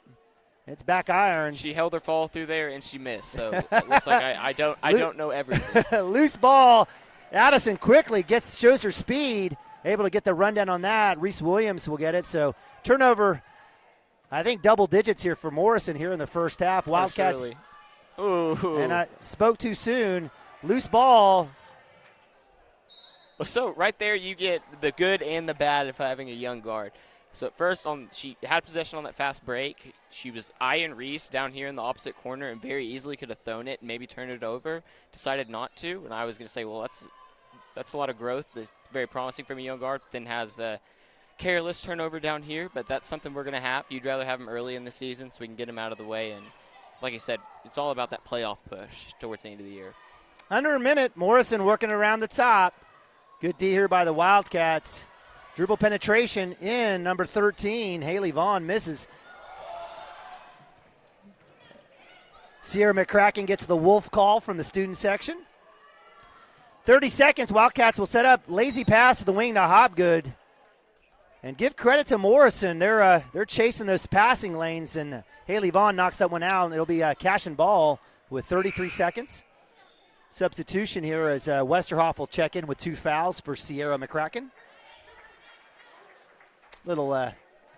It's back iron. She held her follow through there and she missed. So it looks like I don't know everything. Loose ball. Addison quickly shows her speed, able to get the rundown on that. Reese Williams will get it. So turnover, I think double digits here for Morrison here in the first half. Wildcats. Ooh. And I spoke too soon. Loose ball. So right there you get the good and the bad of having a young guard. So at first she had possession on that fast break. She was eyeing Reese down here in the opposite corner and very easily could have thrown it and maybe turned it over. Decided not to, and I was going to say, well, that's a lot of growth. That's very promising from a young guard. Then has a careless turnover down here, but that's something we're going to have. You'd rather have him early in the season so we can get him out of the way. And like I said, it's all about that playoff push towards the end of the year. Under a minute, Morrison working around the top. Good D here by the Wildcats. Dribble penetration in number 13. Haley Vaughn misses. Sierra McCracken gets the wolf call from the student section. 30 seconds. Wildcats will set up. Lazy pass to the wing to Hobgood. And give credit to Morrison. They're chasing those passing lanes, and Haley Vaughn knocks that one out. It'll be a Cashion ball with 33 seconds. Substitution here as Westerhoff will check in with 2 fouls for Sierra McCracken. Little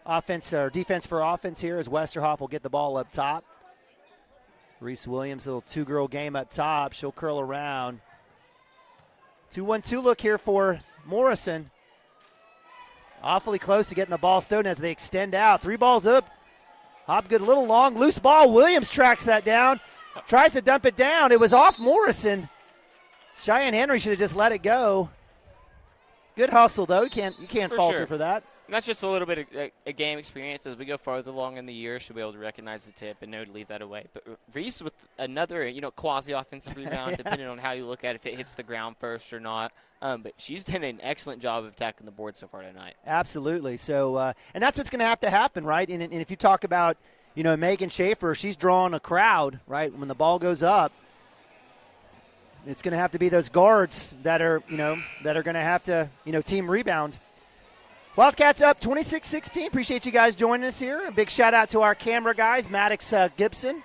offense or defense for offense here as Westerhoff will get the ball up top. Reese Williams, a little 2-girl game up top. She'll curl around. 2-1-2 look here for Morrison. Awfully close to getting the ball stolen as they extend out. 3 balls up. Hobgood a little long. Loose ball. Williams tracks that down. Tries to dump it down. It was off Morrison. Cheyenne Henry should have just let it go. Good hustle, though. You can't falter for that. And that's just a little bit of a game experience. As we go farther along in the year, she'll be able to recognize the tip and know to leave that away. But Reese with another, quasi-offensive rebound, yeah, depending on how you look at it, if it hits the ground first or not. But she's done an excellent job of attacking the board so far tonight. Absolutely. So, and that's what's going to happen, right? And if you talk about, Megan Schaefer, she's drawing a crowd, right? When the ball goes up, it's going to have to be those guards that are going to have to, team rebound. Wildcats up 26-16. Appreciate you guys joining us here. A big shout out to our camera guys, Maddox Gibson,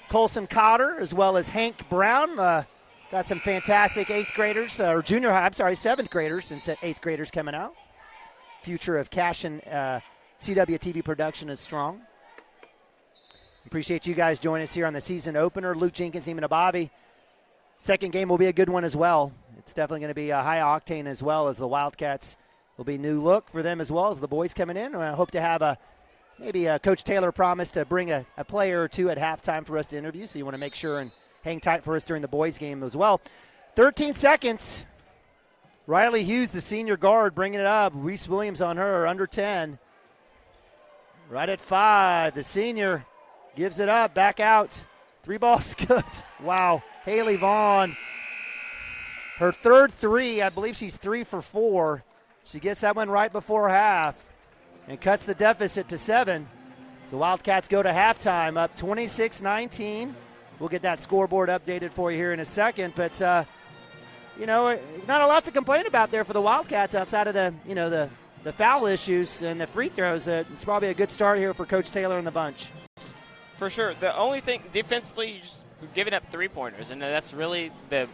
Colson Cotter, as well as Hank Brown. Got some fantastic 8th graders, or 7th graders, since 8th graders coming out. Future of Cashion CWTV production is strong. Appreciate you guys joining us here on the season opener. Luke Jenkins, Eamon Abavi. Second game will be a good one as well. It's definitely going to be a high octane as well, as the Wildcats will be new look for them as well as the boys coming in. I hope to have maybe Coach Taylor promised to bring a player or two at halftime for us to interview, so you want to make sure and hang tight for us during the boys game as well. 13 seconds. Riley Hughes, the senior guard, bringing it up. Reese Williams on her, under 10. Right at 5, the senior gives it up, back out. 3 balls good. Wow. Haley Vaughn, her third 3. I believe she's 3 for 4. She gets that one right before half and cuts the deficit to 7. So Wildcats go to halftime up 26-19. We'll get that scoreboard updated for you here in a second. But, not a lot to complain about there for the Wildcats outside of the foul issues and the free throws. It's probably a good start here for Coach Taylor and the bunch. For sure. The only thing defensively, you're just giving up 3-pointers, and that's really the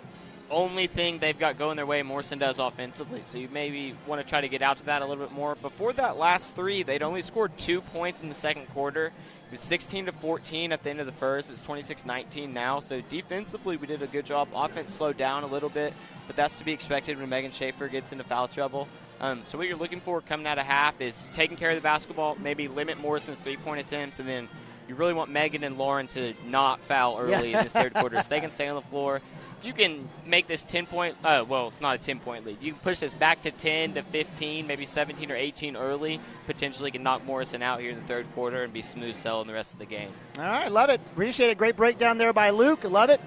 only thing they've got going their way Morrison does offensively. So you maybe want to try to get out to that a little bit more. Before that last 3, they'd only scored 2 points in the second quarter. It was 16-14 at the end of the first. It's 26-19 now. So defensively, we did a good job. Offense slowed down a little bit, but that's to be expected when Megan Schaefer gets into foul trouble. So what you're looking for coming out of half is taking care of the basketball, maybe limit Morrison's 3-point attempts, and then you really want Megan and Lauren to not foul early in this third quarter so they can stay on the floor. If you can make this 10-point, it's not a 10-point lead. You can push this back to 10 to 15, maybe 17 or 18 early. Potentially can knock Morrison out here in the third quarter and be smooth sailing the rest of the game. All right, love it. Appreciate it. Great breakdown there by Luke. Love it.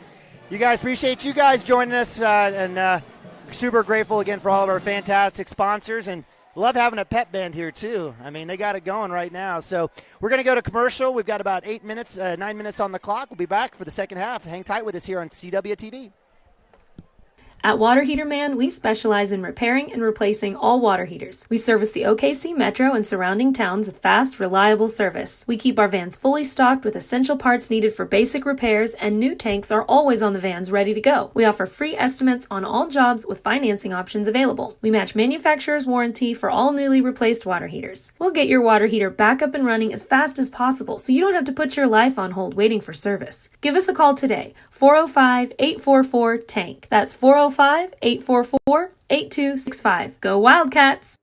You guys, appreciate you guys joining us, and super grateful again for all of our fantastic sponsors, and love having a pep band here too. I mean, they got it going right now. So we're going to go to commercial. We've got about 9 minutes on the clock. We'll be back for the second half. Hang tight with us here on CWTV. At Water Heater Man, we specialize in repairing and replacing all water heaters. We service the OKC Metro and surrounding towns with fast, reliable service. We keep our vans fully stocked with essential parts needed for basic repairs, and new tanks are always on the vans ready to go. We offer free estimates on all jobs with financing options available. We match manufacturer's warranty for all newly replaced water heaters. We'll get your water heater back up and running as fast as possible so you don't have to put your life on hold waiting for service. Give us a call today, 405-844-TANK. That's 405-844-8265. Go Wildcats!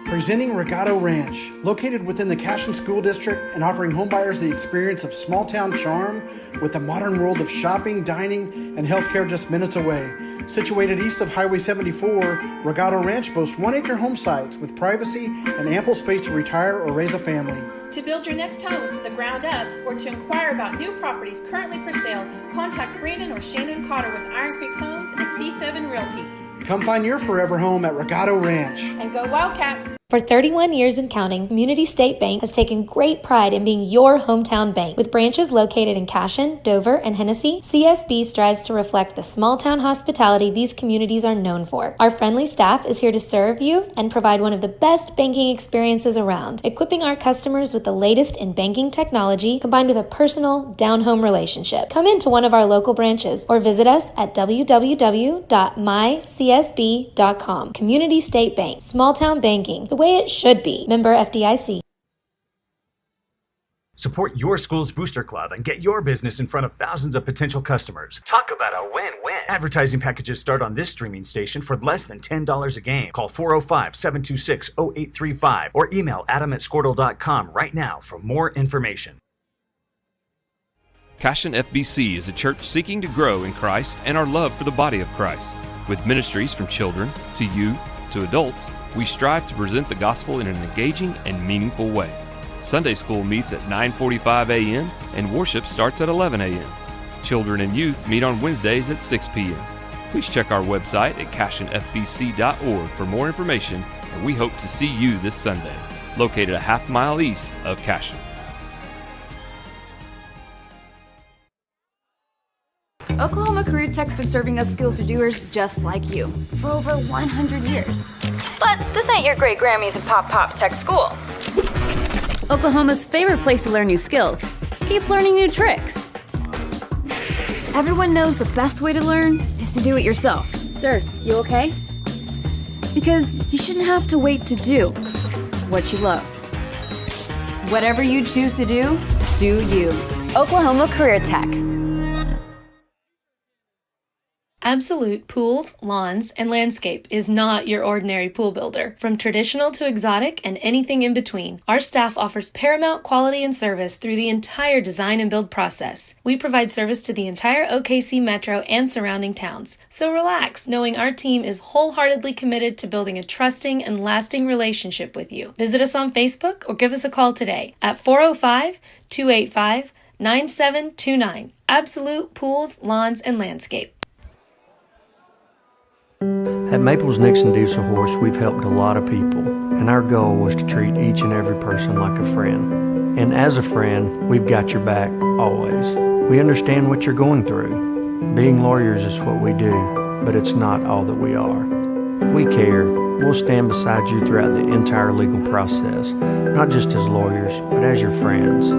Presenting Regato Ranch, located within the Cashion School District and offering homebuyers the experience of small-town charm with the modern world of shopping, dining, and healthcare just minutes away. Situated east of Highway 74, Regato Ranch boasts 1-acre home sites with privacy and ample space to retire or raise a family. To build your next home from the ground up or to inquire about new properties currently for sale, contact Brandon or Shannon Cotter with Iron Creek Homes and C7 Realty. Come find your forever home at Regato Ranch. And go Wildcats! For 31 years and counting, Community State Bank has taken great pride in being your hometown bank. With branches located in Cashion, Dover, and Hennessy, CSB strives to reflect the small-town hospitality these communities are known for. Our friendly staff is here to serve you and provide one of the best banking experiences around, equipping our customers with the latest in banking technology combined with a personal, down-home relationship. Come into one of our local branches or visit us at www.mycsb.com. Community State Bank, small-town banking, the way it should be. Member FDIC. Support your school's booster club and get your business in front of thousands of potential customers. Talk about a win-win. Advertising packages start on this streaming station for less than $10 a game. Call 405-726-0835 or email adam@squirtle.com right now for more information. Cashion FBC is a church seeking to grow in Christ and our love for the body of Christ. With ministries from children to youth to adults, we strive to present the gospel in an engaging and meaningful way. Sunday school meets at 9:45 a.m. and worship starts at 11 a.m. Children and youth meet on Wednesdays at 6 p.m. Please check our website at cashionfbc.org for more information, and we hope to see you this Sunday, located a half-mile east of Cashion. Oklahoma Career Tech's been serving up skills to doers just like you for over 100 years. But this ain't your great Grammys and Pop Tech school. Oklahoma's favorite place to learn new skills keeps learning new tricks. Everyone knows the best way to learn is to do it yourself. Sir, you okay? Because you shouldn't have to wait to do what you love. Whatever you choose to do, Do you. Oklahoma Career Tech. Absolute Pools, Lawns, and Landscape is not your ordinary pool builder. From traditional to exotic and anything in between, our staff offers paramount quality and service through the entire design and build process. We provide service to the entire OKC metro and surrounding towns. So relax, knowing our team is wholeheartedly committed to building a trusting and lasting relationship with you. Visit us on Facebook or give us a call today at 405-285-9729. Absolute Pools, Lawns, and Landscape. At Maples Nixon Diesel Horse, we've helped a lot of people, and our goal was to treat each and every person like a friend. And as a friend, we've got your back always. We understand what you're going through. Being lawyers is what we do, but it's not all that we are. We care. We'll stand beside you throughout the entire legal process, not just as lawyers, but as your friends.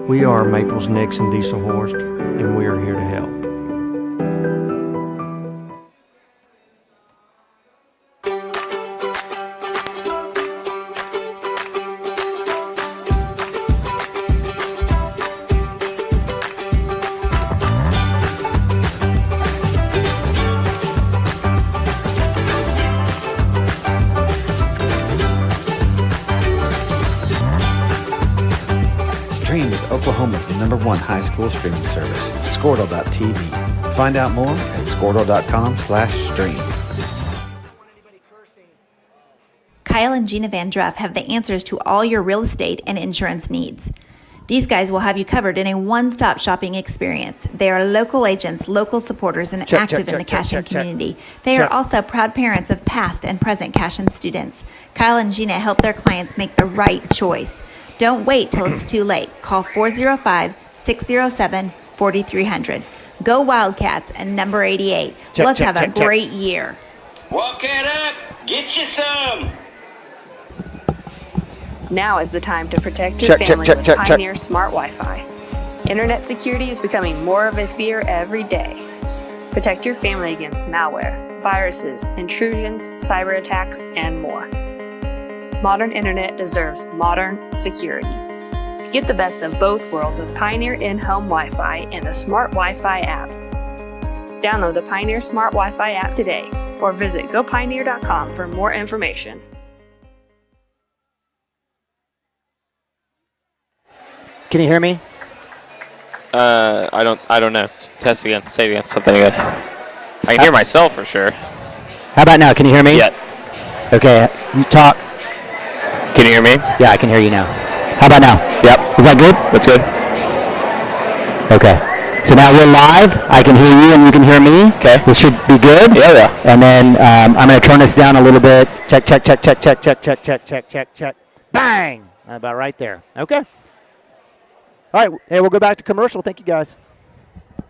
We are Maples Nixon Diesel Horse, and we are here to help. Stream with Oklahoma's #1 high school streaming service, Squirtle.tv. Find out more at Squirtle.com/stream. Kyle and Gina Van Druff have the answers to all your real estate and insurance needs. These guys will have you covered in a one-stop shopping experience. They are local agents, local supporters, and active in the Cashion community. They are also proud parents of past and present Cashion students. Kyle and Gina help their clients make the right choice. Don't wait till it's too late. Call 405-607-4300. Go Wildcats and number 88. Let's have a great year. Walk it up. Get you some. Now is the time to protect your family with Pioneer Smart Wi-Fi. Internet security is becoming more of a fear every day. Protect your family against malware, viruses, intrusions, cyber attacks, and more. Modern internet deserves modern security. Get the best of both worlds with Pioneer in-home Wi-Fi and the Smart Wi-Fi app. Download the Pioneer Smart Wi-Fi app today or visit gopioneer.com for more information. Can you hear me? I don't know. Test again. Say it again. Something again. I can hear myself for sure. How about now? Can you hear me? Yeah. Okay, you talk. Can you hear me? Yeah, I can hear you now. How about now? Yep. Is that good? That's good. Okay. So now we're live. I can hear you and you can hear me. Okay. This should be good. Yeah. And then I'm going to turn this down a little bit. Check. Bang! About right there. Okay. All right. Hey, we'll go back to commercial. Thank you, guys.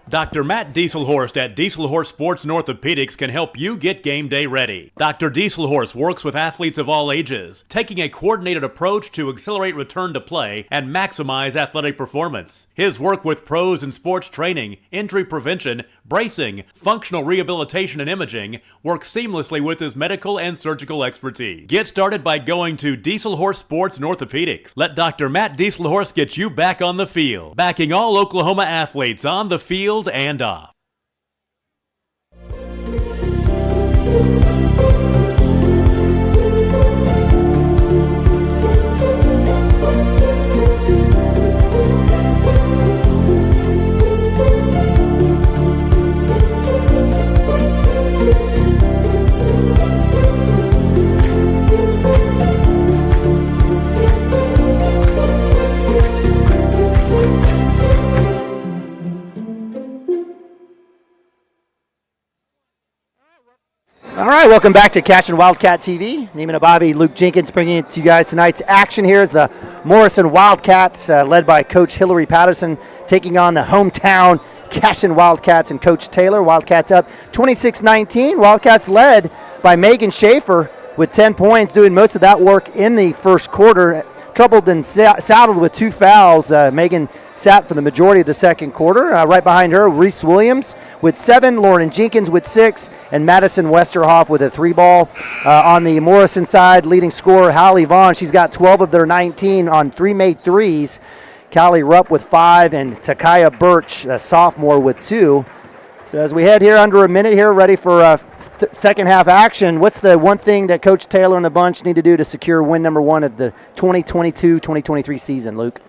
Dr. Matt Dieselhorst at Dieselhorst Sports and Orthopedics can help you get game day ready. Dr. Dieselhorst works with athletes of all ages, taking a coordinated approach to accelerate return to play and maximize athletic performance. His work with pros in sports training, injury prevention, bracing, functional rehabilitation, and imaging works seamlessly with his medical and surgical expertise. Get started by going to Dieselhorst Sports and Orthopedics. Let Dr. Matt Dieselhorst get you back on the field, backing all Oklahoma athletes on the field and off. All right, welcome back to Cashion Wildcat TV. Neiman Ababi, Luke Jenkins bringing it to you guys. Tonight's action here is the Morrison Wildcats, led by Coach Hillary Patterson, taking on the hometown Cashion Wildcats and Coach Taylor. Wildcats up 26-19. Wildcats led by Megan Schaefer with 10 points, doing most of that work in the first quarter. Troubled and saddled with 2 fouls. Megan sat for the majority of the second quarter. Right behind her, Reese Williams with 7, Lauren Jenkins with 6, and Madison Westerhoff with a 3-ball. On the Morrison side, leading scorer Hallie Vaughn, she's got 12 of their 19 on 3 made threes. Callie Rupp with 5, and Takaya Birch, a sophomore, with 2. So as we head here under a minute here, ready for second half action, what's the one thing that Coach Taylor and the bunch need to do to secure win number 1 of the 2022-2023 season, Luke?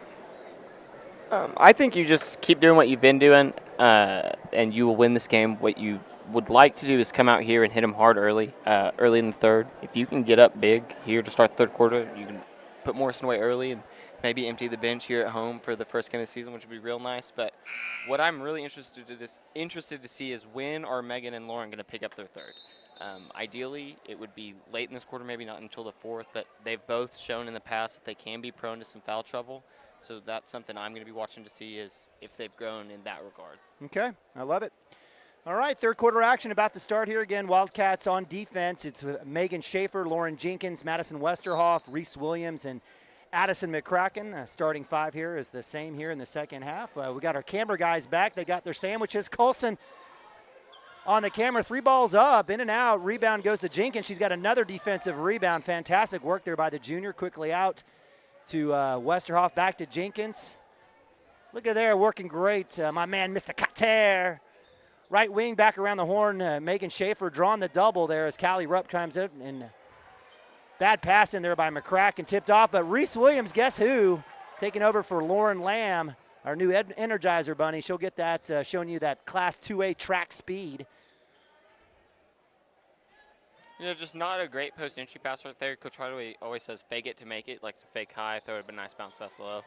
I think you just keep doing what you've been doing, and you will win this game. What you would like to do is come out here and hit them hard early in the third. If you can get up big here to start the third quarter, you can put Morrison away early and maybe empty the bench here at home for the first game of the season, which would be real nice. But what I'm really interested to see is when are Megan and Lauren going to pick up their third? Ideally, it would be late in this quarter, maybe not until the fourth, but they've both shown in the past that they can be prone to some foul trouble. So that's something I'm going to be watching to see is if they've grown in that regard. Okay, I love it. All right, third quarter action about to start here again. Wildcats on defense. It's Megan Schaefer, Lauren Jenkins, Madison Westerhoff, Reese Williams, and Addison McCracken. Starting 5 here is the same here in the second half. We got our camera guys back. They got their sandwiches. Colson on the camera, 3 balls up, in and out. Rebound goes to Jenkins. She's got another defensive rebound. Fantastic work there by the junior. Quickly out to Westerhoff, back to Jenkins. Look at there, working great. My man, Mr. Kater. Right wing back around the horn. Megan Schaefer drawing the double there as Callie Rupp comes in. And bad pass in there by McCracken, tipped off. But Reese Williams, guess who? Taking over for Lauren Lamb, our new Energizer bunny. She'll get that, showing you that Class 2A track speed. You know, just not a great post-entry pass right there. Coach Hardaway always says fake it to make it, like to fake high, throw it a nice bounce pass low.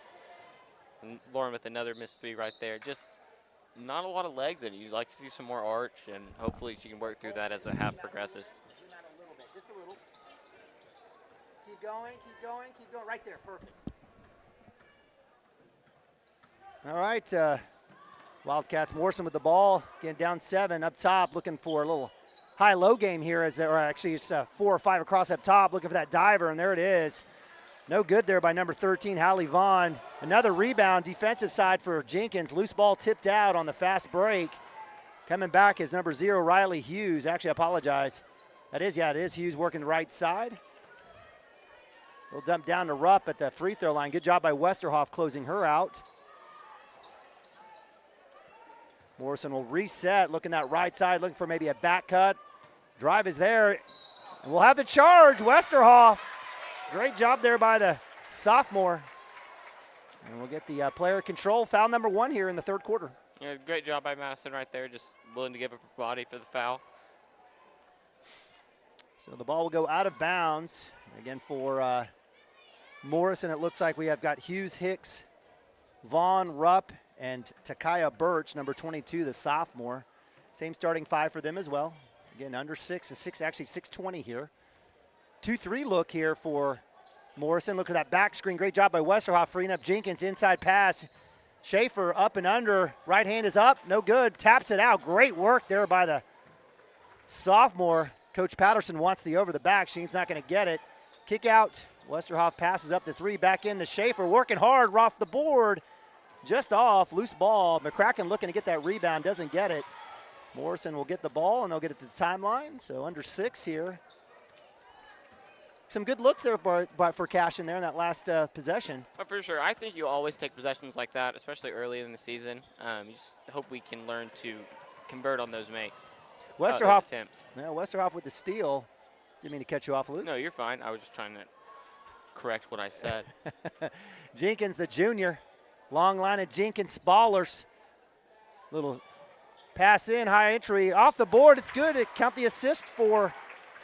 And Lauren with another missed 3 right there. Just not a lot of legs in it. You'd like to see some more arch, and hopefully she can work through that as the half progresses. Just a little. Keep going, keep going, keep going. Right there, perfect. All right, Wildcats, Morrison with the ball. Getting down 7 up top, looking for a little high-low game here as there are actually just 4 or 5 across up top, looking for that diver, and there it is. No good there by number 13, Hallie Vaughn. Another rebound, defensive side for Jenkins. Loose ball tipped out on the fast break. Coming back is number 0, Riley Hughes. Actually, I apologize. It is Hughes working the right side. We'll dump down to Rupp at the free throw line. Good job by Westerhoff closing her out. Morrison will reset, looking that right side, looking for maybe a back cut. Drive is there. And we'll have the charge, Westerhoff. Great job there by the sophomore. And we'll get the player control. Foul number 1 here in the third quarter. Yeah, great job by Madison right there, just willing to give up her body for the foul. So the ball will go out of bounds. Again for Morrison, it looks like we have got Hughes, Hicks, Vaughn, Rupp, and Takaya Birch, number 22, the sophomore. Same starting 5 for them as well. Again, under 6, actually 6:20 here. 2-3 look here for Morrison. Look at that back screen. Great job by Westerhoff freeing up Jenkins. Inside pass. Schaefer up and under. Right hand is up. No good. Taps it out. Great work there by the sophomore. Coach Patterson wants the over the back. She's not going to get it. Kick out. Westerhoff passes up the 3. Back into Schaefer. Working hard off the board. Just off. Loose ball. McCracken looking to get that rebound. Doesn't get it. Morrison will get the ball, and they'll get it to the timeline. So under 6 here. Some good looks there for Cashion there in that last possession. But for sure, I think you always take possessions like that, especially early in the season. You just hope we can learn to convert on those makes. Westerhoff, those attempts. Yeah, Westerhoff with the steal. Didn't mean to cut you off, Luke. No, you're fine. I was just trying to correct what I said. Jenkins, the junior. Long line of Jenkins ballers. Little pass in, high entry. Off the board, it's good. Count the assist for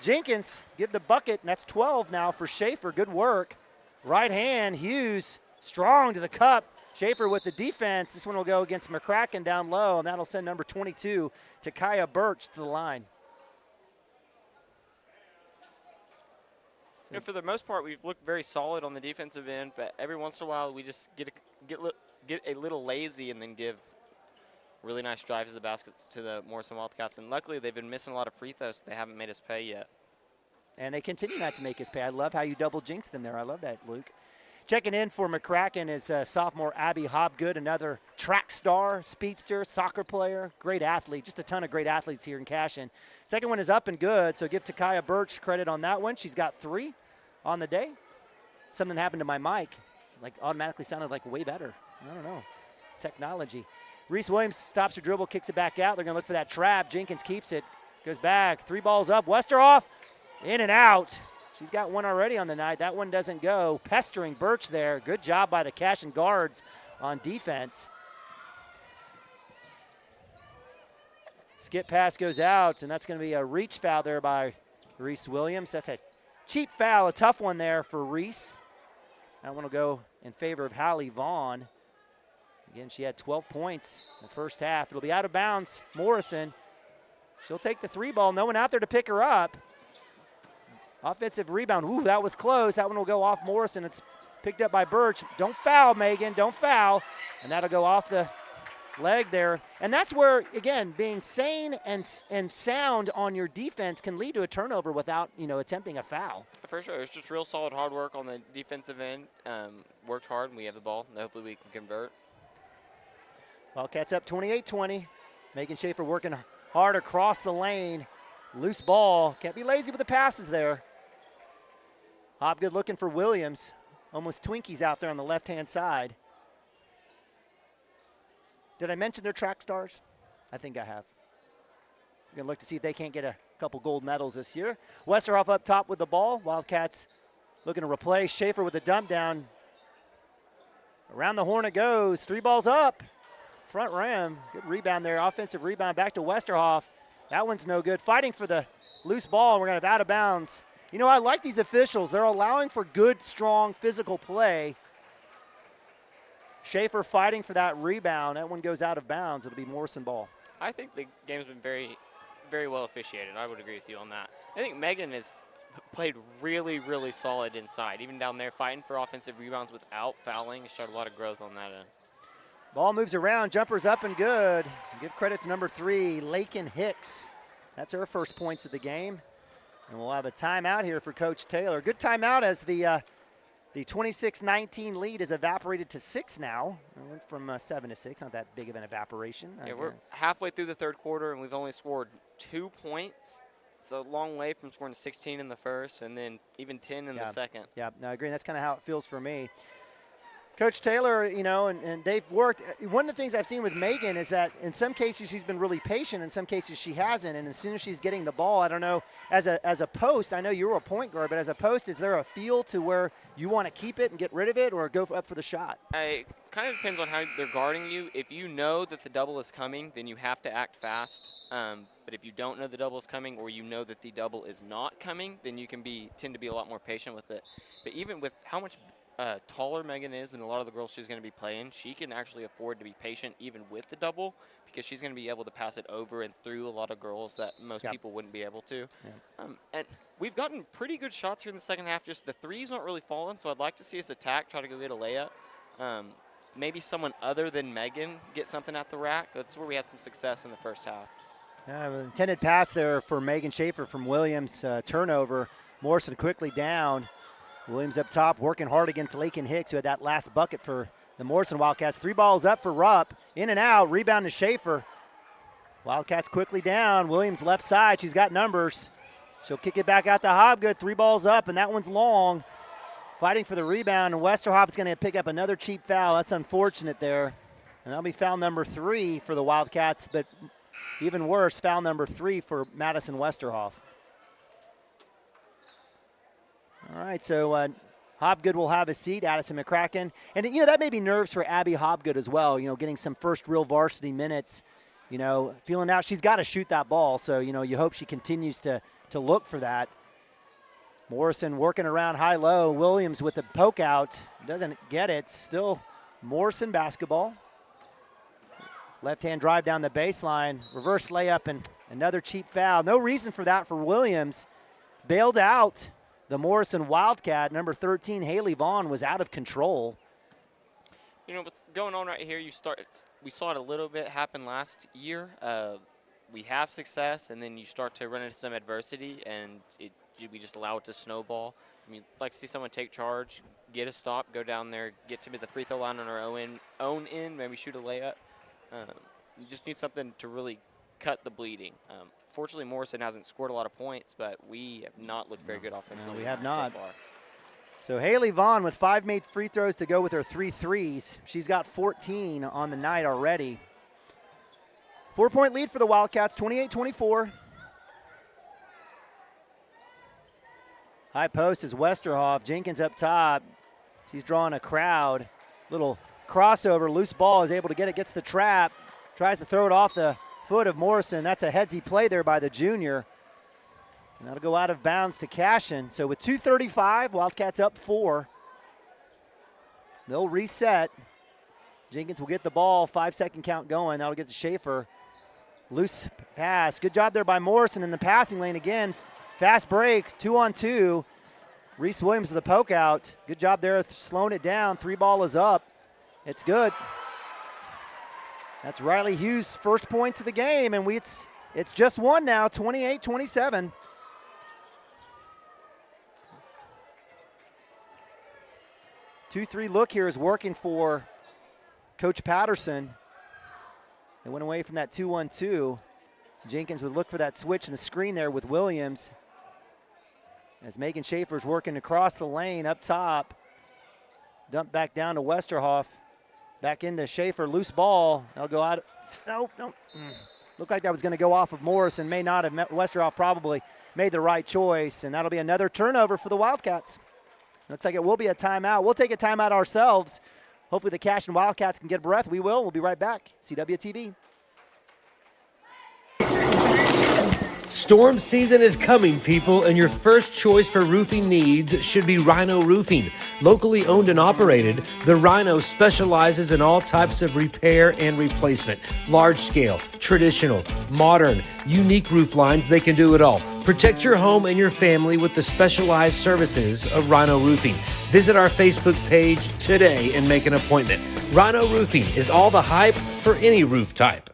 Jenkins. Give the bucket, and that's 12 now for Schaefer. Good work. Right hand, Hughes, strong to the cup. Schaefer with the defense. This one will go against McCracken down low, and that'll send number 22, Takaya Birch, to the line. You know, for the most part, we've looked very solid on the defensive end, but every once in a while we just get a little lazy and then give really nice drives to the baskets to the Morrison Wildcats. And luckily, they've been missing a lot of free throws, so they haven't made us pay yet. And they continue not to make us pay. I love how you double jinxed them there. I love that, Luke. Checking in for McCracken is sophomore Abby Hobgood, another track star, speedster, soccer player, great athlete. Just a ton of great athletes here in Cashion. Second one is up and good, so give Takaya Birch credit on that one. She's got 3 on the day. Something happened to my mic. Like automatically sounded like way better. I don't know. Technology. Reese Williams stops her dribble, kicks it back out. They're going to look for that trap. Jenkins keeps it, goes back. 3 balls up. Westerhoff in and out. She's got one already on the night. That one doesn't go. Pestering Birch there. Good job by the Cashion guards on defense. Skip pass goes out, and that's going to be a reach foul there by Reese Williams. That's a cheap foul, a tough one there for Reese. That one will go in favor of Hallie Vaughn. Again, she had 12 points in the first half. It'll be out of bounds. Morrison, she'll take the 3 ball. No one out there to pick her up. Offensive rebound. Ooh, that was close. That one will go off Morrison. It's picked up by Birch. Don't foul, Megan. Don't foul. And that'll go off the leg there. And that's where, again, being sane and sound on your defense can lead to a turnover without, attempting a foul. For sure. It's just real solid hard work on the defensive end. Worked hard, and we have the ball. And hopefully we can convert. Wildcats up 28-20. Megan Schaefer working hard across the lane. Loose ball. Can't be lazy with the passes there. Hopgood looking for Williams. Almost Twinkies out there on the left-hand side. Did I mention their track stars? I think I have. We're going to look to see if they can't get a couple gold medals this year. Westerhoff up top with the ball. Wildcats looking to replace Schaefer with a dump down. Around the horn it goes. 3 balls up. Front rim. Good rebound there. Offensive rebound back to Westerhoff. That one's no good. Fighting for the loose ball. We're going to have out of bounds. I like these officials. They're allowing for good, strong, physical play. Schaefer fighting for that rebound. That one goes out of bounds. It'll be Morrison ball. I think the game's been very, very well officiated. I would agree with you on that. I think Megan has played really, really solid inside. Even down there fighting for offensive rebounds without fouling. Showed a lot of growth on that end. Ball moves around. Jumper's up and good. Give credit to number 3, Lakin Hicks. That's her first points of the game. And we'll have a timeout here for Coach Taylor. Good timeout as the 26-19 lead is evaporated to 6 now. It went from 7 to 6. Not that big of an evaporation. Yeah, we're halfway through the third quarter, and we've only scored 2 points. It's a long way from scoring 16 in the first and then even 10 in the second. Yeah, no, I agree. That's kind of how it feels for me. Coach Taylor, and they've worked. One of the things I've seen with Megan is that in some cases she's been really patient, in some cases she hasn't. And as soon as she's getting the ball, I don't know, as a post, I know you're a point guard, but as a post, is there a feel to where you want to keep it and get rid of it or go up for the shot? It kind of depends on how they're guarding you. If you know that the double is coming, then you have to act fast. But if you don't know the double is coming or you know that the double is not coming, then you can tend to be a lot more patient with it. But even with how much taller Megan is than a lot of the girls she's going to be playing, she can actually afford to be patient even with the double because she's going to be able to pass it over and through a lot of girls that most people wouldn't be able to. Yeah. And we've gotten pretty good shots here in the second half. Just the threes aren't really falling, so I'd like to see us attack, try to go get a layup. Maybe someone other than Megan get something at the rack. That's where we had some success in the first half. Intended pass there for Megan Schaefer from Williams. Turnover. Morrison quickly down. Williams up top, working hard against Lakin Hicks, who had that last bucket for the Morrison Wildcats. 3 balls up for Rupp. In and out. Rebound to Schaefer. Wildcats quickly down. Williams left side. She's got numbers. She'll kick it back out to Hobgood. 3 balls up, and that one's long. Fighting for the rebound, and Westerhoff is going to pick up another cheap foul. That's unfortunate there. And that'll be foul number 3 for the Wildcats, but even worse, foul number 3 for Madison Westerhoff. All right, so Hobgood will have a seat, Addison McCracken. And, that may be nerves for Abby Hobgood as well, getting some first real varsity minutes, feeling out. She's got to shoot that ball, so, you hope she continues to look for that. Morrison working around high-low. Williams with the poke out. Doesn't get it. Still Morrison basketball. Left-hand drive down the baseline. Reverse layup and another cheap foul. No reason for that for Williams. Bailed out. The Morrison Wildcat, number 13, Haley Vaughn, was out of control. What's going on right here, we saw it a little bit happen last year. We have success, and then you start to run into some adversity, and we just allow it to snowball. Like to see someone take charge, get a stop, go down there, get to the free throw line on our own end, maybe shoot a layup. You just need something to really cut the bleeding. Fortunately, Morrison hasn't scored a lot of points, but we have not looked very good offensively. No, we have not. So far. So Haley Vaughn with 5 made free throws to go with her 3 threes. She's got 14 on the night already. 4-point lead for the Wildcats, 28-24. High post is Westerhoff. Jenkins up top. She's drawing a crowd. Little crossover, loose ball, is able to get it, gets the trap. Tries to throw it off the foot of Morrison. That's a headsy play there by the junior. And that'll go out of bounds to Cashion. So with 2:35, Wildcats up 4. They'll reset. Jenkins will get the ball, 5-second count going. That'll get to Schaefer. Loose pass. Good job there by Morrison in the passing lane again. Fast break, 2-on-2. Reese Williams with the poke out. Good job there slowing it down. 3 ball is up. It's good. That's Riley Hughes' first points of the game, and it's just one now, 28-27. 2-3 look here is working for Coach Patterson. They went away from that 2-1-2. Jenkins would look for that switch in the screen there with Williams. As Megan Schaefer's working across the lane up top. Dump back down to Westerhoff. Back into Schaefer, loose ball. That'll go out. Nope, nope. Looked like that was going to go off of Morrison. May not have. Westerhoff probably made the right choice, and that'll be another turnover for the Wildcats. Looks like it will be a timeout. We'll take a timeout ourselves. Hopefully the Cashion Wildcats can get a breath. We will. We'll be right back. CWTV. Storm season is coming, people, and your first choice for roofing needs should be Rhino Roofing. Locally owned and operated, the Rhino specializes in all types of repair and replacement. Large scale, traditional, modern, unique roof lines, they can do it all. Protect your home and your family with the specialized services of Rhino Roofing. Visit our Facebook page today and make an appointment. Rhino Roofing is all the hype for any roof type.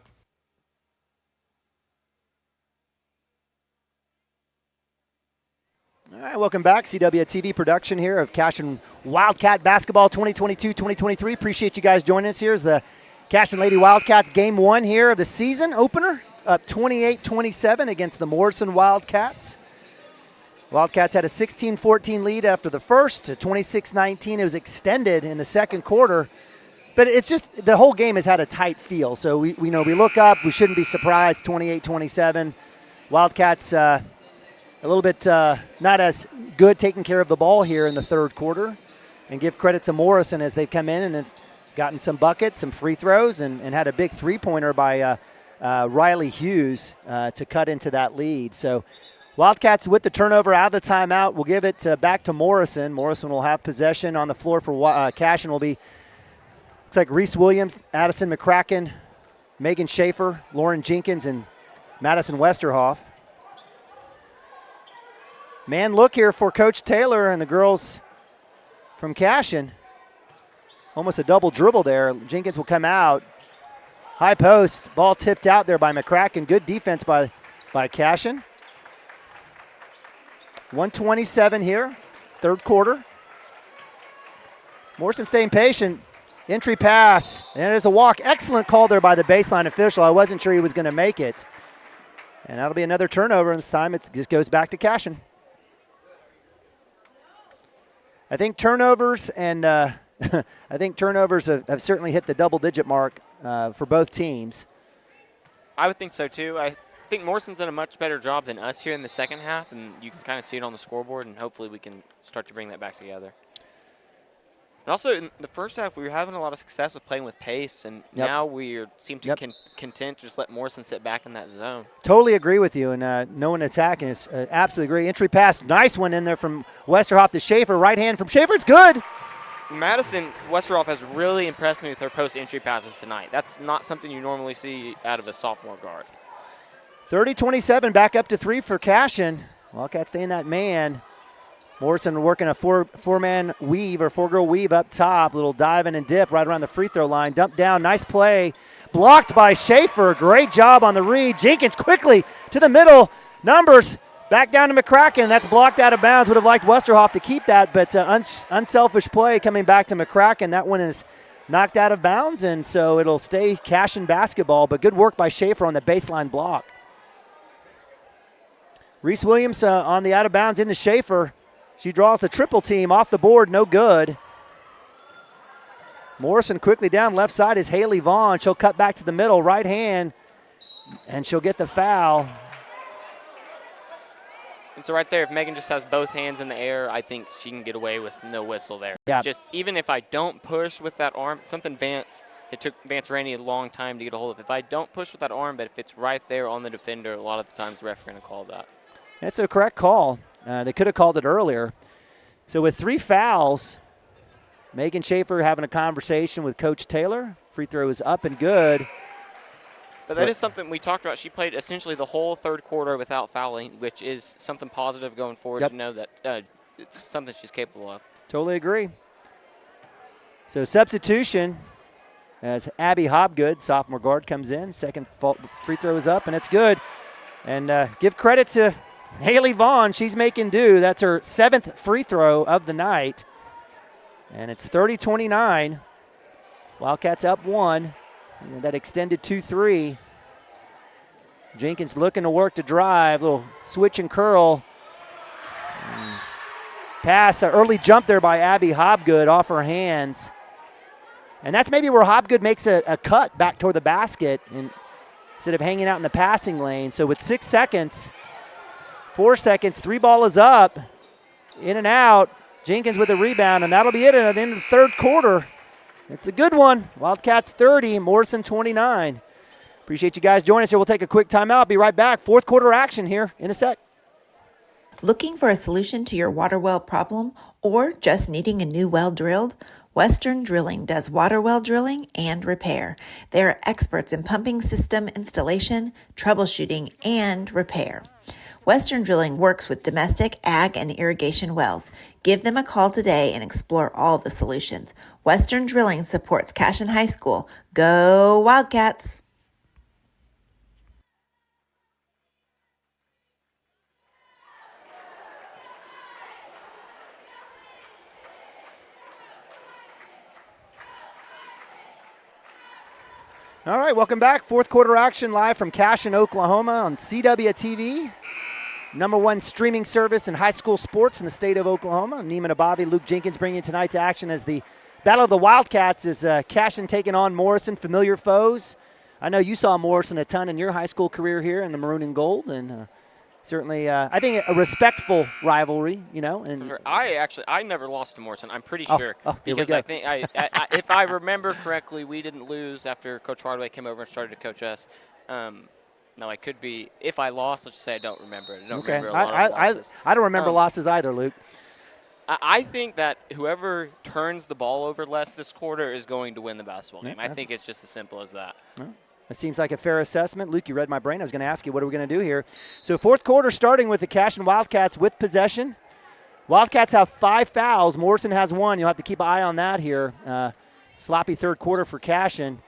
All right, welcome back. CWTV production here of Cashion Wildcat Basketball 2022-2023. Appreciate you guys joining us here as the Cashion Lady Wildcats game 1 here of the season opener, up 28-27 against the Morrison Wildcats. Wildcats had a 16-14 lead after the first. To 26-19, it was extended in the second quarter. But it's just the whole game has had a tight feel. So we look up, we shouldn't be surprised. 28-27, Wildcats. A little bit not as good taking care of the ball here in the third quarter. And give credit to Morrison as they've come in and have gotten some buckets, some free throws, and had a big three-pointer by Riley Hughes to cut into that lead. So Wildcats with the turnover out of the timeout. We'll give it back to Morrison. Morrison will have possession on the floor for Cashion. Will be, looks like Reese Williams, Addison McCracken, Megan Schaefer, Lauren Jenkins, and Madison Westerhoff. Man, look here for Coach Taylor and the girls from Cashion. Almost a double dribble there. Jenkins will come out. High post, ball tipped out there by McCracken. Good defense by Cashion. 1:27 here, third quarter. Morrison staying patient. Entry pass, and there's a walk. Excellent call there by the baseline official. I wasn't sure he was going to make it. And that'll be another turnover, and this time it just goes back to Cashion. I think turnovers and have certainly hit the double-digit mark for both teams. I would think so too. I think Morrison's done a much better job than us here in the second half, and you can kind of see it on the scoreboard, and hopefully we can start to bring that back together. And also, in the first half, we were having a lot of success with playing with pace, and now we seem to content to just let Morrison sit back in that zone. Totally agree with you, and no one attacking is absolutely agree. Entry pass, nice one in there from Westerhoff to Schaefer. Right hand from Schaefer, it's good. Madison Westerhoff has really impressed me with her post entry passes tonight. That's not something you normally see out of a sophomore guard. 30-27, back up to 3 for Cashion. Wildcats staying that man. Morrison working a four-man weave or four-girl weave up top. Little diving and dip right around the free throw line. Dump down, nice play. Blocked by Schaefer. Great job on the read. Jenkins quickly to the middle. Numbers back down to McCracken. That's blocked out of bounds. Would have liked Westerhoff to keep that, but unselfish play coming back to McCracken. That one is knocked out of bounds, and so it'll stay Cashion basketball, but good work by Schaefer on the baseline block. Reese Williams on the out of bounds into Schaefer. She draws the triple team off the board, no good. Morrison quickly down left side is Haley Vaughn. She'll cut back to the middle, right hand, and she'll get the foul. And so right there, if Megan just has both hands in the air, I think she can get away with no whistle there. Yeah. Just even if I don't push with that arm, something it took Vance Rainey a long time to get a hold of. If I don't push with that arm, but if it's right there on the defender, a lot of the times the ref are going to call that. That's a correct call. They could have called it earlier. So with 3 fouls, Megan Schaefer having a conversation with Coach Taylor. Free throw is up and good. But that is something we talked about. She played essentially the whole third quarter without fouling, which is something positive going forward to know that it's something she's capable of. Totally agree. So substitution as Abby Hobgood, sophomore guard, comes in. Second free throw is up, and it's good. And give credit to Haley Vaughn. She's making do. That's her 7th free throw of the night. And it's 30-29. Wildcats up 1. And that extended 2-3. Jenkins looking to work to drive. Little switch and curl. Pass, an early jump there by Abby Hobgood off her hands. And that's maybe where Hobgood makes a cut back toward the basket instead of hanging out in the passing lane. So with 6 seconds, 4 seconds, 3 ball is up, in and out. Jenkins with a rebound, and that'll be it at the end of the third quarter. It's a good one. Wildcats 30, Morrison 29. Appreciate you guys joining us here. We'll take a quick timeout. Be right back. Fourth quarter action here in a sec. Looking for a solution to your water well problem or just needing a new well drilled? Western Drilling does water well drilling and repair. They are experts in pumping system installation, troubleshooting, and repair. Western Drilling works with domestic, ag, and irrigation wells. Give them a call today and explore all the solutions. Western Drilling supports Cashion High School. Go Wildcats! All right, welcome back. Fourth quarter action live from Cashion, Oklahoma on CWTV. #1 streaming service in high school sports in the state of Oklahoma. Neiman Abavi, Luke Jenkins bringing tonight's action as the Battle of the Wildcats is Cashion taking on Morrison, familiar foes. I know you saw Morrison a ton in your high school career here in the maroon and gold, and certainly I think a respectful rivalry, you know. And sure. I never lost to Morrison, I'm pretty sure. Because I think, if I remember correctly, we didn't lose after Coach Hardaway came over and started to coach us. No, I could be. If I lost, let's just say I don't remember it. I don't remember a lot of losses. I don't remember losses either, Luke. I think that whoever turns the ball over less this quarter is going to win the basketball game. I think it's just as simple as that. That seems like a fair assessment. Luke, you read my brain. I was going to ask you, what are we going to do here? So fourth quarter starting with the Cashion Wildcats with possession. Wildcats have 5 fouls. Morrison has 1. You'll have to keep an eye on that here. Sloppy third quarter for Cashion.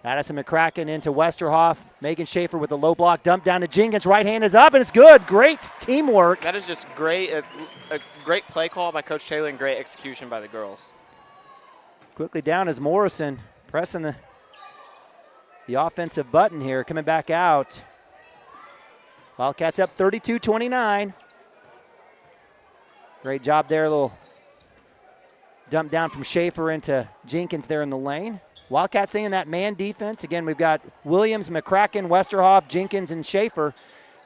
Addison McCracken into Westerhoff. Megan Schaefer with the low block dump down to Jenkins. Right hand is up, and it's good. Great teamwork. That is just great. A great play call by Coach Taylor and great execution by the girls. Quickly down is Morrison pressing the offensive button here, coming back out. Wildcats up 32-29. Great job there. A little dump down from Schaefer into Jenkins there in the lane. Wildcats staying in that man defense. Again, we've got Williams, McCracken, Westerhoff, Jenkins, and Schaefer.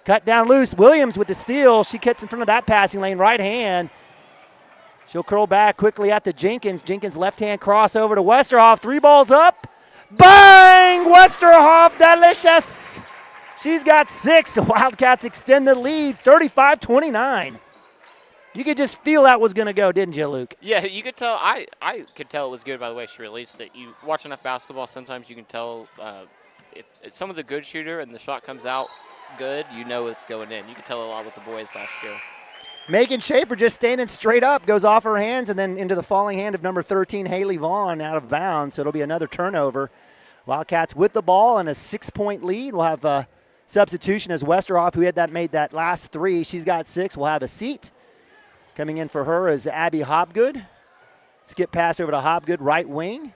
Cut down loose. Williams with the steal. She gets in front of that passing lane, right hand. She'll curl back quickly at the Jenkins. Jenkins left-hand cross over to Westerhoff. 3 balls up. Bang! Westerhoff, delicious. She's got 6. Wildcats extend the lead, 35-29. You could just feel that was going to go, didn't you, Luke? Yeah, you could tell. I could tell it was good by the way she released it. You watch enough basketball, sometimes you can tell if someone's a good shooter and the shot comes out good, you know it's going in. You could tell a lot with the boys last year. Megan Schaefer just standing straight up, goes off her hands and then into the falling hand of number 13, Haley Vaughn, out of bounds. So it'll be another turnover. Wildcats with the ball and a 6-point lead. We'll have a substitution as Westerhoff, who made that last 3. She's got 6. We'll have a seat. Coming in for her is Abby Hobgood. Skip pass over to Hobgood, right wing.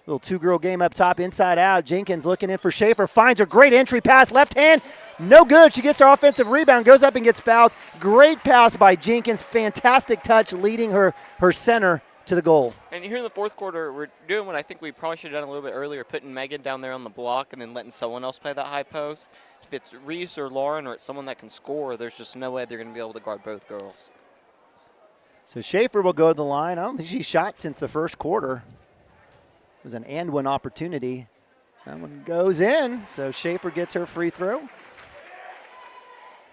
Little 2-girl game up top, inside out. Jenkins looking in for Schaefer. Finds her great entry pass, left hand. No good. She gets her offensive rebound, goes up and gets fouled. Great pass by Jenkins. Fantastic touch leading her center to the goal. And here in the fourth quarter, we're doing what I think we probably should have done a little bit earlier, putting Megan down there on the block and then letting someone else play that high post. If it's Reese or Lauren or it's someone that can score, there's just no way they're going to be able to guard both girls. So Schaefer will go to the line. I don't think she shot since the first quarter. It was an and one opportunity. That one goes in, so Schaefer gets her free throw.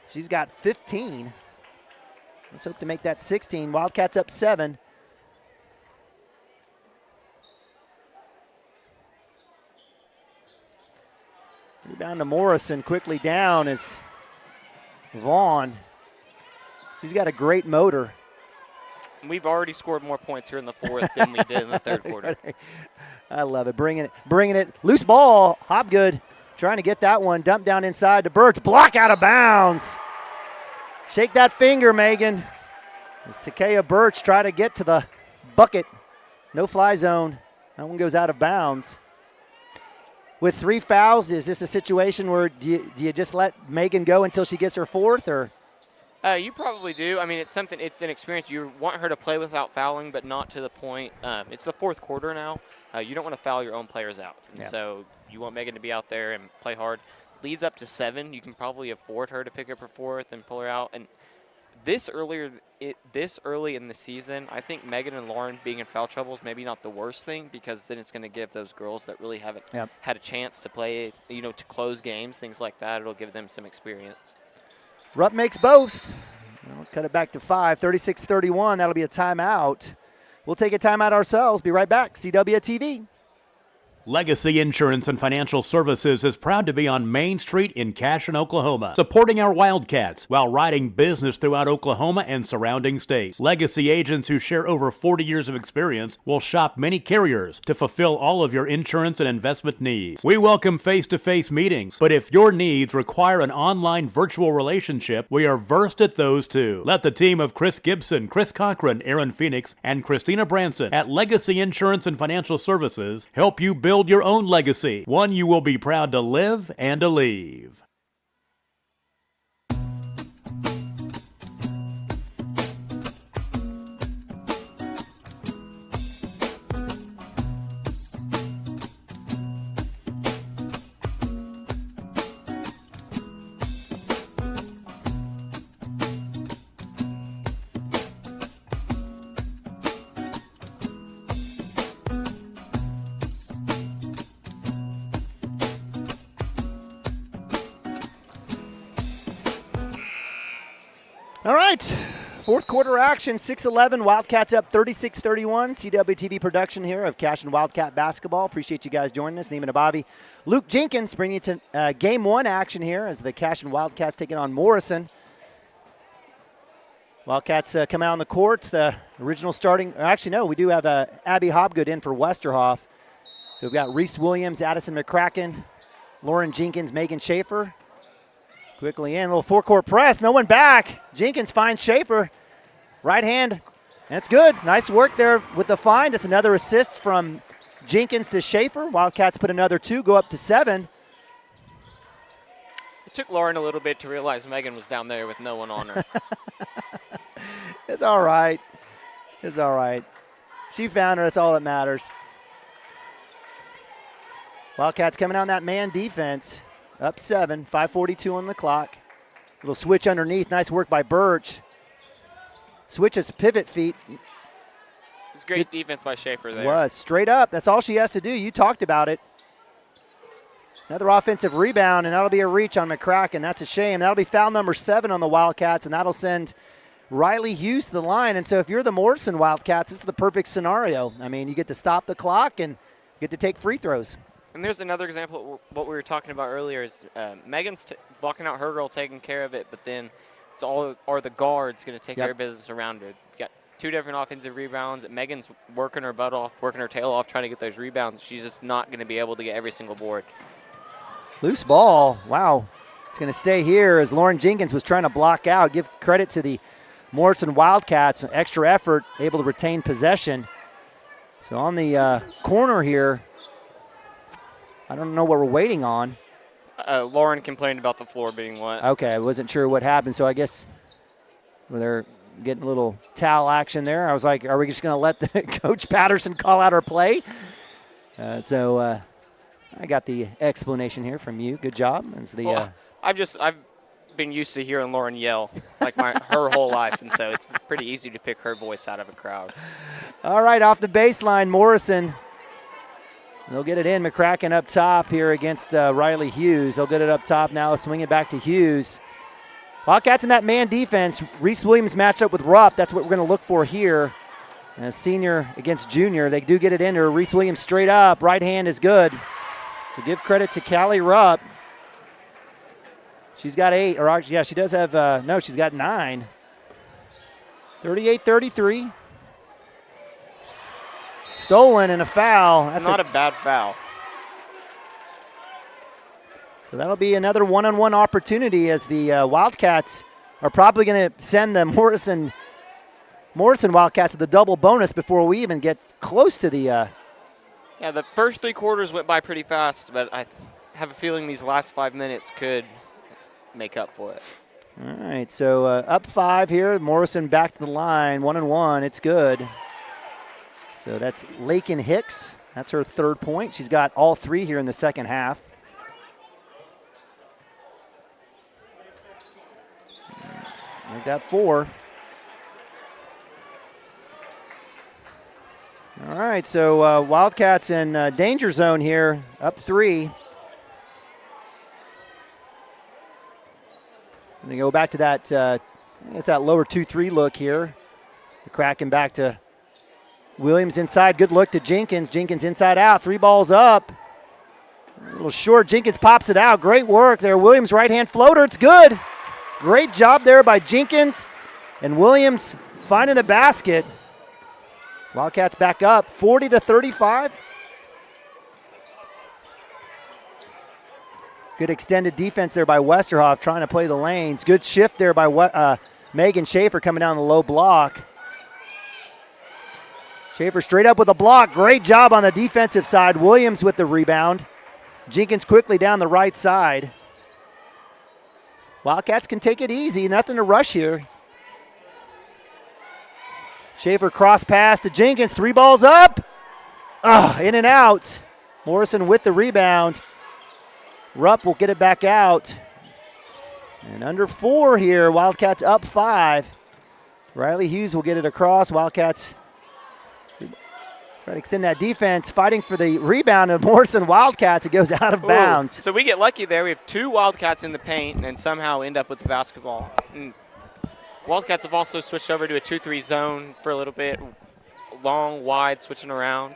She's got 15. Let's hope to make that 16. Wildcats up 7. Rebound to Morrison, quickly down is Vaughn. She's got a great motor. We've already scored more points here in the fourth than we did in the third quarter. I love it. Bringing it. Loose ball. Hobgood trying to get that one. Dumped down inside to Birch. Block out of bounds. Shake that finger, Megan. As Takea Birch try to get to the bucket. No fly zone. That one goes out of bounds. With 3 fouls, is this a situation where do you just let Megan go until she gets her fourth, or? You probably do. I mean, it's an experience. You want her to play without fouling, but not to the point. It's the fourth quarter now. You don't want to foul your own players out. And so you want Megan to be out there and play hard. Leads up to 7. You can probably afford her to pick up her fourth and pull her out. And this early in the season, I think Megan and Lauren being in foul trouble is maybe not the worst thing, because then it's going to give those girls that really haven't had a chance to play, to close games, things like that. It'll give them some experience. Rupp makes both. We'll cut it back to 5, 36-31. That'll be a timeout. We'll take a timeout ourselves. Be right back. CWTV. Legacy Insurance and Financial Services is proud to be on Main Street in Cashion, Oklahoma, supporting our Wildcats while writing business throughout Oklahoma and surrounding states. Legacy agents who share over 40 years of experience will shop many carriers to fulfill all of your insurance and investment needs. We welcome face-to-face meetings, but if your needs require an online virtual relationship, we are versed at those too. Let the team of Chris Gibson, Chris Cochran, Aaron Phoenix, and Christina Branson at Legacy Insurance and Financial Services help you build your own legacy, one you will be proud to live and to leave. All right, fourth quarter action, 6-11. Wildcats up 36-31. CWTV production here of Cashion Wildcat basketball. Appreciate you guys joining us. Neiman Ababi, Luke Jenkins bringing you to game 1 action here as the Cashion Wildcats taking on Morrison. Wildcats come out on the courts. The original starting, actually no, we do have Abby Hobgood in for Westerhoff. So we've got Reese Williams, Addison McCracken, Lauren Jenkins, Megan Schaefer. Quickly in, a little four-court press, no one back. Jenkins finds Schaefer, right hand, and it's good. Nice work there with the find. It's another assist from Jenkins to Schaefer. Wildcats put another 2, go up to 7. It took Lauren a little bit to realize Megan was down there with no one on her. It's all right. It's all right. She found her, that's all that matters. Wildcats coming out in that man defense. Up 7, 5:42 on the clock. Little switch underneath. Nice work by Birch. Switches pivot feet. It's great defense by Schaefer there. Was straight up. That's all she has to do. You talked about it. Another offensive rebound, and that'll be a reach on McCracken. That's a shame. That'll be foul number 7 on the Wildcats, and that'll send Riley Hughes to the line. And so if you're the Morrison Wildcats, this is the perfect scenario. I mean, you get to stop the clock and get to take free throws. And there's another example of what we were talking about earlier is Megan's blocking out her girl, taking care of it, but then it's all are the guards going to take care of business around her. You got 2 different offensive rebounds. Megan's working her butt off, working her tail off, trying to get those rebounds. She's just not going to be able to get every single board. Loose ball. Wow. It's going to stay here as Lauren Jenkins was trying to block out. Give credit to the Morrison Wildcats. An extra effort, able to retain possession. So on the corner here, I don't know what we're waiting on. Lauren complained about the floor being wet. Okay, I wasn't sure what happened, so I guess they're getting a little towel action there. I was like, are we just going to let Coach Patterson call out our play? So I got the explanation here from you. Good job. I've been used to hearing Lauren yell like her whole life, and so it's pretty easy to pick her voice out of a crowd. All right, off the baseline, Morrison. They'll get it in. McCracken up top here against Riley Hughes. They'll get it up top now, swing it back to Hughes. Wildcats in that man defense. Reese Williams matched up with Rupp. That's what we're going to look for here. Senior against junior. They do get it in there. Reese Williams straight up. Right hand is good. So give credit to Callie Rupp. She's got 8. Or yeah, she does have, no, she's got 9. 38-33. Stolen and a foul. That's not a bad foul. So that'll be another one-on-one opportunity as the Wildcats are probably going to send the Morrison Wildcats to the double bonus before we even get close to the Yeah, the first 3 quarters went by pretty fast, but I have a feeling these last 5 minutes could make up for it. All right, so up 5 here. Morrison back to the line, 1-1. It's good. So that's Lakin Hicks. That's her 3rd point. She's got all 3 here in the second half. Make that 4. All right, so Wildcats in danger zone here, up 3. And they go back to that, it's that lower 2-3 look here. Cracking back to Williams inside, good look to Jenkins. Jenkins inside out, 3 balls up. A little short, Jenkins pops it out. Great work there, Williams right hand floater, it's good. Great job there by Jenkins. And Williams finding the basket. Wildcats back up, 40-35. Good extended defense there by Westerhoff trying to play the lanes. Good shift there by Megan Schaefer coming down the low block. Schaefer straight up with a block. Great job on the defensive side. Williams with the rebound. Jenkins quickly down the right side. Wildcats can take it easy. Nothing to rush here. Schaefer cross pass to Jenkins. 3 balls up. In and out. Morrison with the rebound. Rupp will get it back out. And under 4 here. Wildcats up 5. Riley Hughes will get it across. Wildcats try to extend that defense. Fighting for the rebound of Morrison Wildcats. It goes out of bounds. So we get lucky there. We have 2 Wildcats in the paint and somehow end up with the basketball. And Wildcats have also switched over to a 2-3 zone for a little bit. Long, wide, switching around.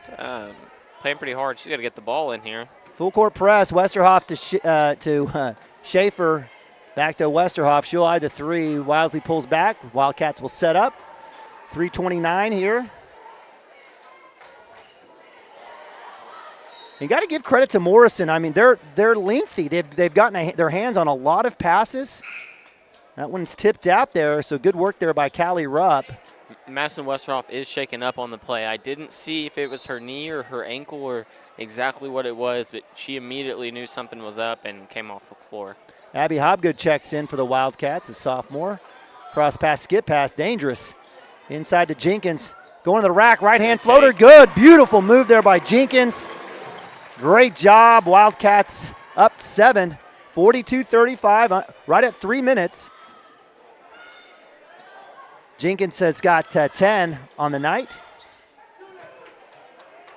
Playing pretty hard. She's got to get the ball in here. Full court press. Westerhoff to Schaefer. Back to Westerhoff. She'll eye the 3. Wisely pulls back. Wildcats will set up. 3:29 here. You got to give credit to Morrison. I mean, they're lengthy. They've gotten their hands on a lot of passes. That one's tipped out there, so good work there by Callie Rupp. Madison Westerhoff is shaken up on the play. I didn't see if it was her knee or her ankle or exactly what it was, but she immediately knew something was up and came off the floor. Abby Hobgood checks in for the Wildcats, a sophomore. Cross pass, skip pass, dangerous. Inside to Jenkins. Going to the rack, right-hand floater, good. Beautiful move there by Jenkins. Great job. Wildcats up 7, 42-35, right at 3 minutes. Jenkins has got 10 on the night.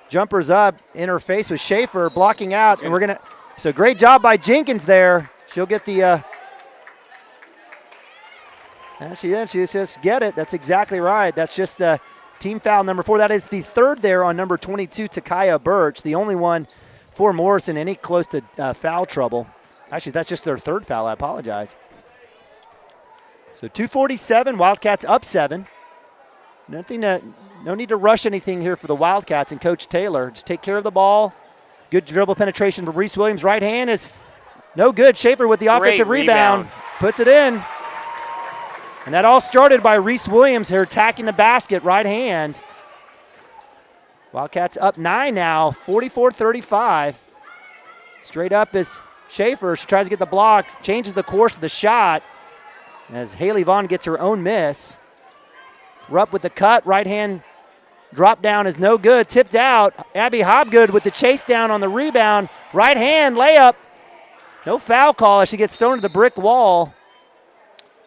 Jumpers up, interface with Schaefer, blocking out, and so great job by Jenkins there. She'll get the, she just get it. That's exactly right. That's just team foul number 4. That is the 3rd there on number 22, Takaya Birch, the only one for Morrison any close to foul trouble. Actually, that's just their 3rd foul. I apologize. So 2:47, Wildcats up 7. No need to rush anything here for the Wildcats and Coach Taylor. Just take care of the ball. Good dribble penetration from Reese Williams. Right hand is no good. Schaefer with the offensive rebound. Puts it in. And that all started by Reese Williams here attacking the basket, right hand. Wildcats up 9 now, 44-35. Straight up is Schaefer. She tries to get the block, changes the course of the shot as Haley Vaughn gets her own miss. Rupp with the cut, right hand drop down is no good, tipped out. Abby Hobgood with the chase down on the rebound. Right hand layup. No foul call as she gets thrown to the brick wall.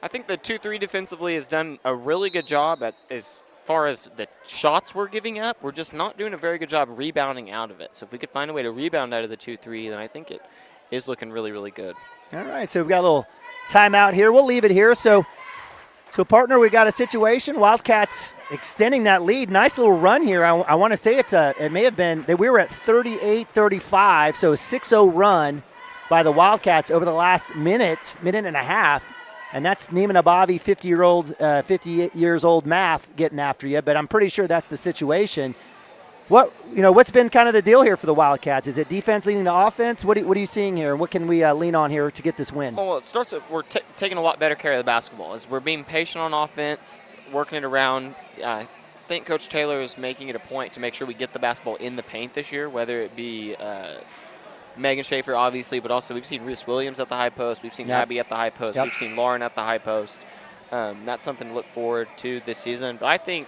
I think the 2-3 defensively has done a really good job as far as the shots we're giving up. We're just not doing a very good job rebounding out of it. So if we could find a way to rebound out of the 2-3, then I think it is looking really, really good. All right, so we've got a little timeout here. We'll leave it here. So partner, we've got a situation. Wildcats extending that lead. Nice little run here. I want to say it may have been that we were at 38-35, so a 6-0 run by the Wildcats over the last minute and a half. And that's Neiman Abavi, 50 years old math getting after you, but I'm pretty sure that's the situation. What's been kind of the deal here for the Wildcats? Is it defense leading to offense? What are you seeing here? What can we lean on here to get this win? Well, it starts with we're taking a lot better care of the basketball. As we're being patient on offense, working it around. I think Coach Taylor is making it a point to make sure we get the basketball in the paint this year, whether it be Megan Schaefer, obviously, but also we've seen Reese Williams at the high post. We've seen Abby at the high post. We've seen Lauren at the high post. That's something to look forward to this season. But I think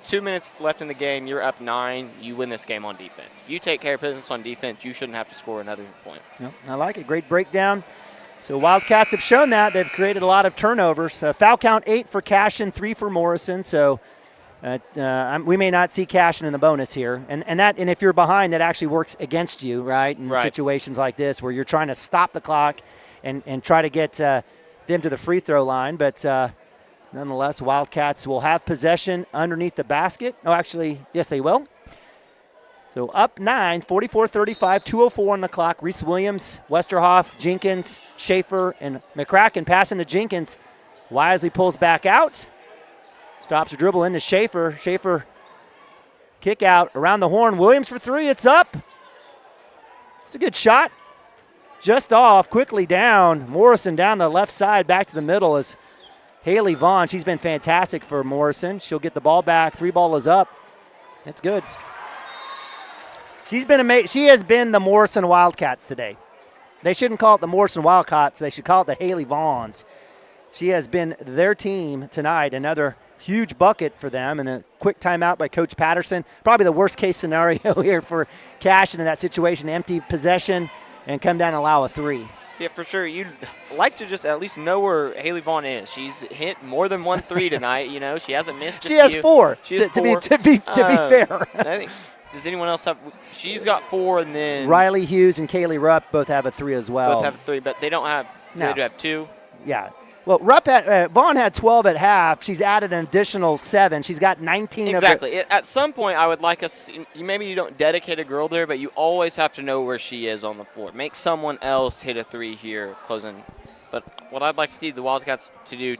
2 minutes left in the game, you're up 9, you win this game on defense. If you take care of business on defense, you shouldn't have to score another point. Yep, I like it. Great breakdown. So Wildcats have shown that. They've created a lot of turnovers. Foul count 8 for Cashion, 3 for Morrison. So we may not see Cashion in the bonus here. And if you're behind, that actually works against you, right? In situations like this where you're trying to stop the clock and try to get them to the free throw line. But nonetheless, Wildcats will have possession underneath the basket. Oh, actually, yes, they will. So up 9, 44-35, 2:04 on the clock. Reese Williams, Westerhoff, Jenkins, Schaefer, and McCracken passing to Jenkins. Wisely pulls back out. Stops her dribble into Schaefer. Schaefer kick out around the horn. Williams for 3. It's up. It's a good shot. Just off, quickly down. Morrison down the left side, back to the middle is Haley Vaughn. She's been fantastic for Morrison. She'll get the ball back. 3 ball is up. That's good. She's been amazing. She has been the Morrison Wildcats today. They shouldn't call it the Morrison Wildcats. They should call it the Haley Vaughns. She has been their team tonight. Another huge bucket for them, and a quick timeout by Coach Patterson. Probably the worst case scenario here for Cashion in that situation. Empty possession and come down and allow a 3. Yeah, for sure. You'd like to just at least know where Haley Vaughn is. She's hit more than 1 3 tonight. She hasn't missed. She has 4. She has 4. To be fair. I think. Does anyone else have? She's got 4, and then Riley Hughes and Kaylee Rupp both have a 3 as well. Both have a 3, but they don't have. No. They do have 2. Yeah. Well, Vaughn had 12 at half. She's added an additional 7. She's got 19. Exactly. At some point, I would like us. Maybe you don't dedicate a girl there, but you always have to know where she is on the floor. Make someone else hit a 3 here, closing. But what I'd like to see the Wildcats to do,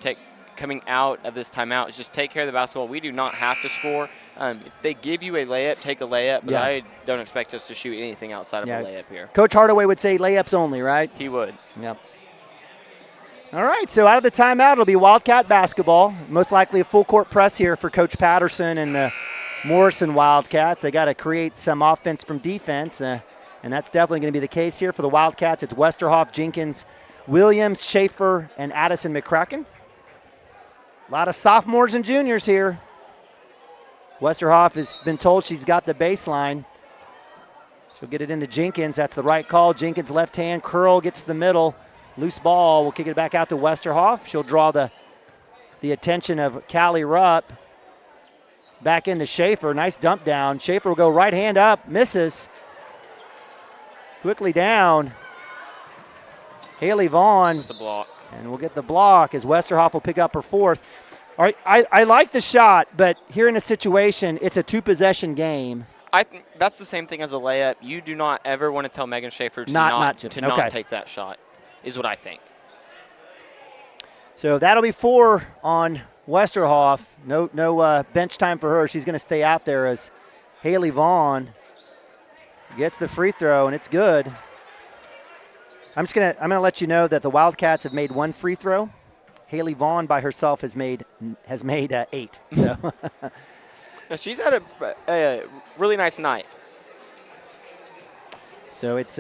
coming out of this timeout, is just take care of the basketball. We do not have to score. If they give you a layup, take a layup. But I don't expect us to shoot anything outside of a layup here. Coach Hardaway would say layups only, right? He would. Yep. All right, so out of the timeout, it'll be Wildcat basketball. Most likely a full court press here for Coach Patterson and the Morrison Wildcats. They got to create some offense from defense, and that's definitely going to be the case here for the Wildcats. It's Westerhoff, Jenkins, Williams, Schaefer, and Addison McCracken. A lot of sophomores and juniors here. Westerhoff has been told she's got the baseline. She'll get it into Jenkins. That's the right call. Jenkins left hand, curl, gets to the middle. Loose ball. We'll kick it back out to Westerhoff. She'll draw the attention of Callie Rupp. Back into Schaefer. Nice dump down. Schaefer will go right hand up. Misses. Quickly down. Haley Vaughn. It's a block. And we'll get the block as Westerhoff will pick up her 4th. All right, I like the shot, but here in a situation, it's a 2-possession game. I think that's the same thing as a layup. You do not ever want to tell Megan Schaefer to not take that shot, is what I think. So that'll be 4 on Westerhoff. No bench time for her. She's going to stay out there as Haley Vaughn gets the free throw, and it's good. I'm gonna let you know that the Wildcats have made 1 free throw. Haley Vaughn by herself has made 8. So now she's had a really nice night. So it's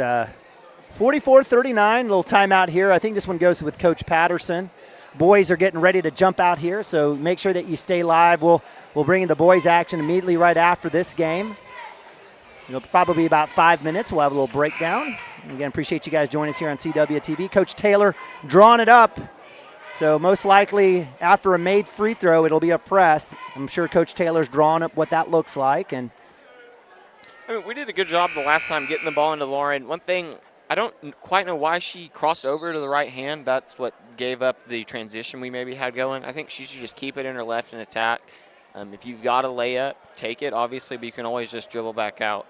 44-39, little timeout here. I think this one goes with Coach Patterson. Boys are getting ready to jump out here, so make sure that you stay live. We'll bring in the boys' action immediately right after this game. It'll probably be about 5 minutes. We'll have a little breakdown. And again, appreciate you guys joining us here on CWTV. Coach Taylor drawing it up. So most likely after a made free throw, it'll be a press. I'm sure Coach Taylor's drawing up what that looks like. And I mean, we did a good job the last time getting the ball into Lauren. One thing, I don't quite know why she crossed over to the right hand. That's what gave up the transition we maybe had going. I think she should just keep it in her left and attack. If you've got a layup, take it, obviously, but you can always just dribble back out.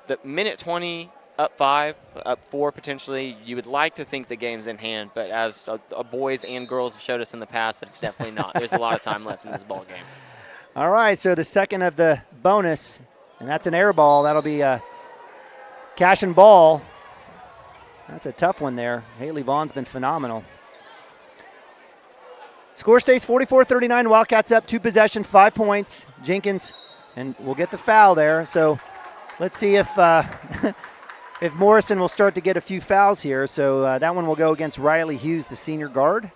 The minute 20, up 5, up 4 potentially, you would like to think the game's in hand, but as boys and girls have showed us in the past, it's definitely not. There's a lot of time left in this ball game. All right, so the second of the bonus, and that's an air ball. That'll be a Cashion ball. That's a tough one there. Haley Vaughn's been phenomenal. Score stays 44-39. Wildcats up 2 possession, 5 points. Jenkins, and we'll get the foul there. So let's see if if Morrison will start to get a few fouls here. So that one will go against Riley Hughes, the senior guard.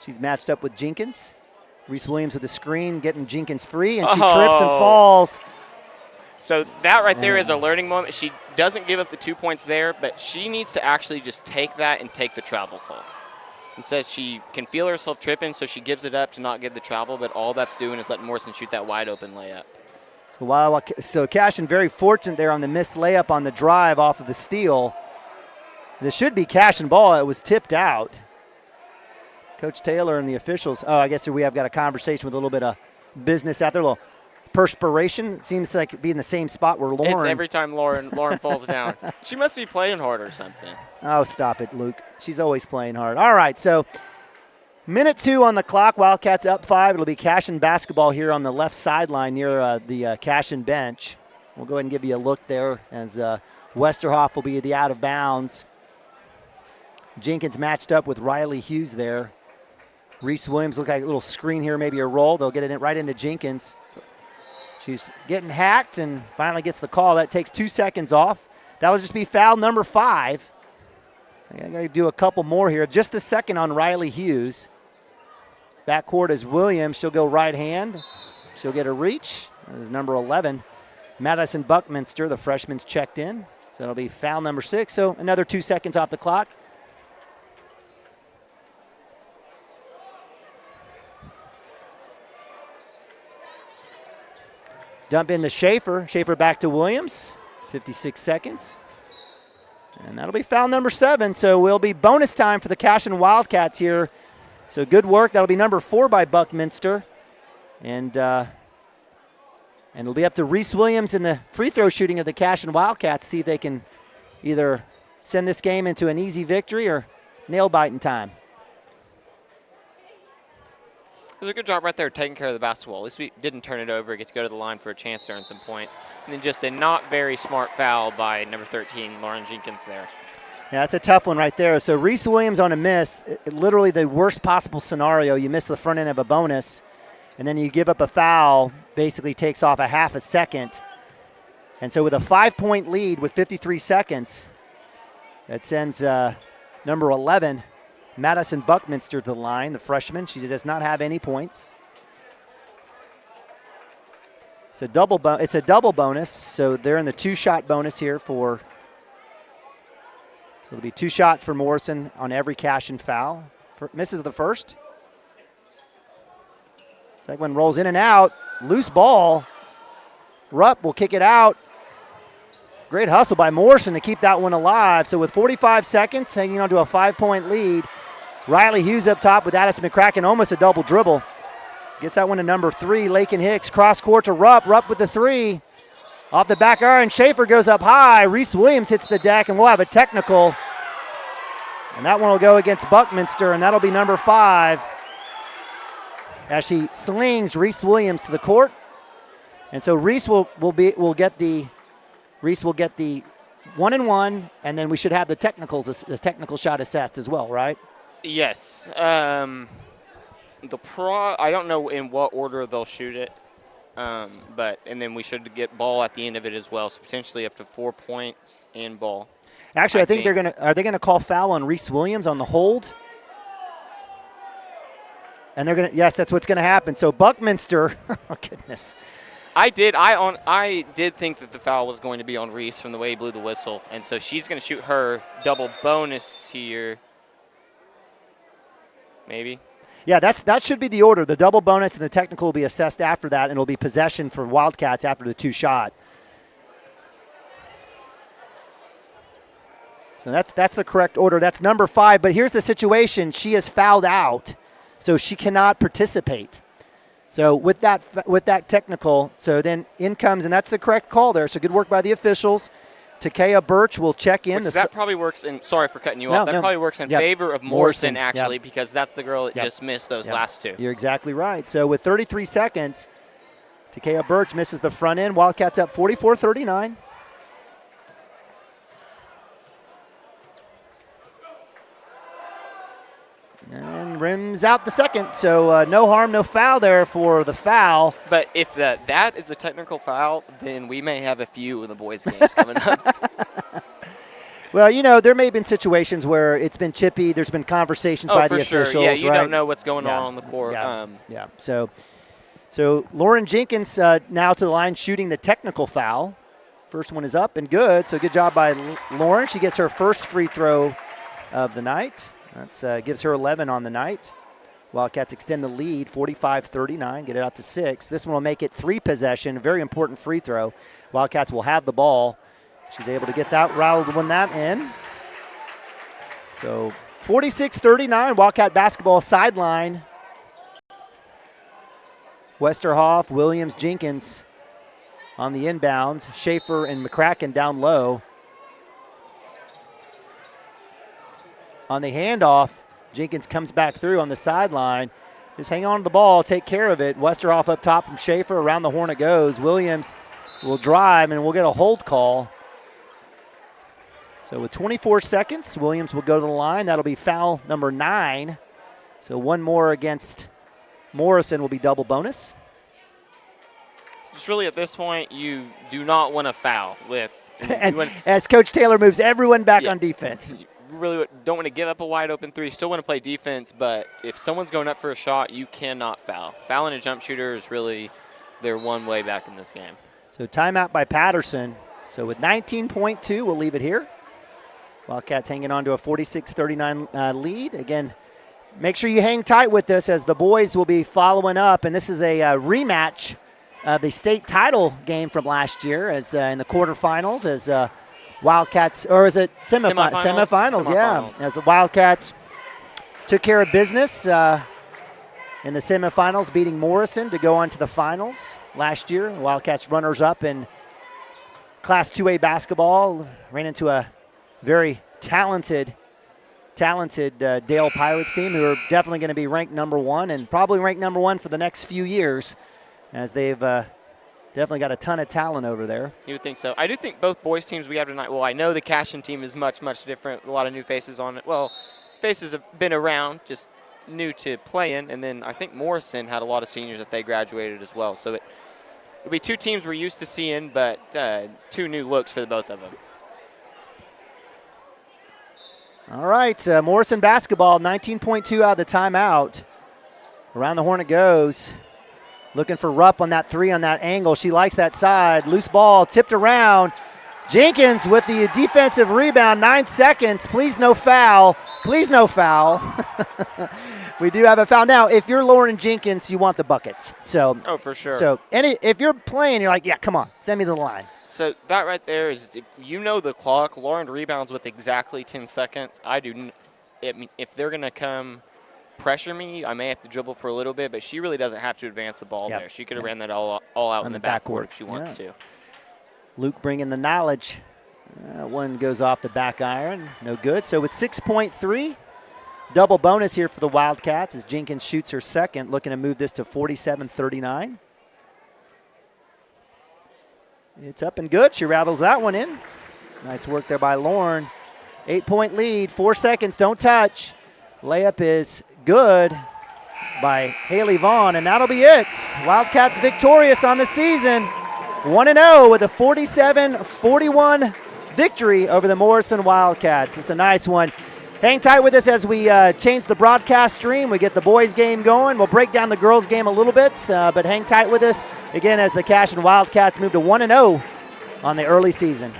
She's matched up with Jenkins. Reese Williams with the screen, getting Jenkins free, and she trips and falls. So that right there is a learning moment. She doesn't give up the 2 points there, but she needs to actually just take that and take the travel call. It says she can feel herself tripping, so she gives it up to not give the travel, but all that's doing is letting Morrison shoot that wide open layup. So Cashion very fortunate there on the missed layup on the drive off of the steal. This should be Cashion ball. It was tipped out. Coach Taylor and the officials. Oh, I guess we have got a conversation with a little bit of business out there, a little perspiration. It seems like it'd be in the same spot where Lauren. It's every time Lauren falls down. She must be playing hard or something. Oh, stop it, Luke. She's always playing hard. All right, so minute 2 on the clock. Wildcats up 5. It'll be Cashion basketball here on the left sideline near the Cashion bench. We'll go ahead and give you a look there as Westerhoff will be the out of bounds. Jenkins matched up with Riley Hughes there. Reese Williams look like a little screen here, maybe a roll. They'll get it right into Jenkins. She's getting hacked and finally gets the call. That takes 2 seconds off. That'll just be foul number 5. I got to do a couple more here. Just the second on Riley Hughes. Backcourt is Williams. She'll go right hand. She'll get a reach. This is number 11. Madison Buckminster, the freshman's checked in. So it'll be foul number 6. So another 2 seconds off the clock. Dump into Schaefer. Schaefer back to Williams. 56 seconds. And that'll be foul number 7. So we'll be bonus time for the Cashion Wildcats here. So good work. That'll be number 4 by Buckminster. And it'll be up to Reese Williams in the free throw shooting of the Cashion Wildcats. See if they can either send this game into an easy victory or nail-biting time. It was a good job right there taking care of the basketball. At least we didn't turn it over, get to go to the line for a chance to earn some points. And then just a not very smart foul by number 13, Lauren Jenkins there. Yeah, that's a tough one right there. So Reese Williams on a miss, literally the worst possible scenario. You miss the front end of a bonus, and then you give up a foul, basically takes off a half a second. And so with a 5-point lead with 53 seconds, that sends number 11, Madison Buckminster to the line, the freshman. She does not have any points. It's a double bonus, so they're in the 2-shot bonus here for. So it'll be 2 shots for Morrison on every Cashion foul. Misses the first. Second one rolls in and out. Loose ball. Rupp will kick it out. Great hustle by Morrison to keep that one alive. So with 45 seconds, hanging on to a 5-point lead, Riley Hughes up top with Addison McCracken, almost a double dribble. Gets that one to number 3, Lakin Hicks. Cross court to Rupp. Rupp with the 3. Off the back iron, Schaefer goes up high. Reese Williams hits the deck, and we'll have a technical. And that one will go against Buckminster, and that'll be number 5. As she slings Reese Williams to the court. And so Reese will get the 1-and-1, and then we should have the technical shot assessed as well, right? Yes. I don't know in what order they'll shoot it, and then we should get ball at the end of it as well, so potentially up to 4 points and ball. Actually, I think are they gonna call foul on Reese Williams on the hold? And they're yes, that's what's gonna happen. So Buckminster, oh goodness. I did think that the foul was going to be on Reese from the way he blew the whistle, and so she's going to shoot her double bonus here. Maybe. Yeah, that should be the order. The double bonus and the technical will be assessed after that, and it'll be possession for Wildcats after the 2-shot. So that's the correct order. That's number 5. But here's the situation: she is fouled out, so she cannot participate. So with that technical, so then in comes, and that's the correct call there. So good work by the officials. Takea Birch will check in. That probably works in, sorry for cutting you off, that probably works in favor of Morrison actually, because that's the girl that just missed those last 2. You're exactly right. So with 33 seconds, Takea Birch misses the front end. Wildcats up 44-39. And rims out the second, so no harm, no foul there for the foul. But if that is a technical foul, then we may have a few of the boys' games coming up. Well, there may have been situations where it's been chippy. There's been conversations by the officials. Yeah, you right? don't know what's going on the court. Yeah. So Lauren Jenkins now to the line shooting the technical foul. First one is up and good. So good job by Lauren. She gets her first free throw of the night. That gives her 11 on the night. Wildcats extend the lead, 45-39, get it out to 6. This one will make it 3 possession, very important free throw. Wildcats will have the ball. She's able to get that rattled when that in. So 46-39, Wildcat basketball sideline. Westerhoff, Williams, Jenkins on the inbounds. Schaefer and McCracken down low. On the handoff, Jenkins comes back through on the sideline. Just hang on to the ball, take care of it. Westerhoff up top from Schaefer. Around the horn it goes. Williams will drive, and we'll get a hold call. So with 24 seconds, Williams will go to the line. That'll be foul number 9. So one more against Morrison will be double bonus. Just really at this point, you do not want to foul with. As Coach Taylor moves everyone back on defense. Really don't want to give up a wide open 3. Still want to play defense, but if someone's going up for a shot, you cannot foul. Fouling a jump shooter is really their one way back in this game. So timeout by Patterson. So with 19.2, we'll leave it here. Wildcats hanging on to a 46-39 lead. Again, make sure you hang tight with this as the boys will be following up, and this is a rematch of the state title game from last year as in the quarterfinals as Wildcats, or is it semifinals? Yeah, as the Wildcats took care of business in the semifinals, beating Morrison to go on to the finals last year. Wildcats runners-up in Class 2A basketball, ran into a very talented Dale Pirates team who are definitely going to be ranked number 1 and probably ranked number 1 for the next few years as they've definitely got a ton of talent over there. You would think so. I do think both boys teams we have tonight, well, I know the Cashion team is much, much different. A lot of new faces on it. Well, faces have been around, just new to playing. And then I think Morrison had a lot of seniors that they graduated as well. So it'll be 2 teams we're used to seeing, but 2 new looks for the both of them. All right, Morrison basketball, 19.2 out of the timeout. Around the horn it goes. Looking for Rupp on that 3 on that angle. She likes that side. Loose ball tipped around. Jenkins with the defensive rebound. 9 seconds. Please no foul. Please no foul. We do have a foul. Now, if you're Lauren Jenkins, you want the buckets. So. Oh, for sure. So if you're playing, you're like, yeah, come on, send me to the line. So that right there is, if you know the clock, Lauren rebounds with exactly 10 seconds. If they're going to come pressure me, I may have to dribble for a little bit, but she really doesn't have to advance the ball there. She could have ran that all out in the backcourt if she wants to. Luke bringing the knowledge. One goes off the back iron. No good. So with 6.3, double bonus here for the Wildcats as Jenkins shoots her second, looking to move this to 47-39. It's up and good. She rattles that one in. Nice work there by Lauren. 8-point lead, 4 seconds, don't touch. Layup is good by Haley Vaughn, and that'll be it. Wildcats victorious on the season. 1-0 with a 47-41 victory over the Morrison Wildcats. It's a nice one. Hang tight with us as we change the broadcast stream. We get the boys' game going. We'll break down the girls' game a little bit, but hang tight with us, again, as the Cashion Wildcats move to 1-0 on the early season.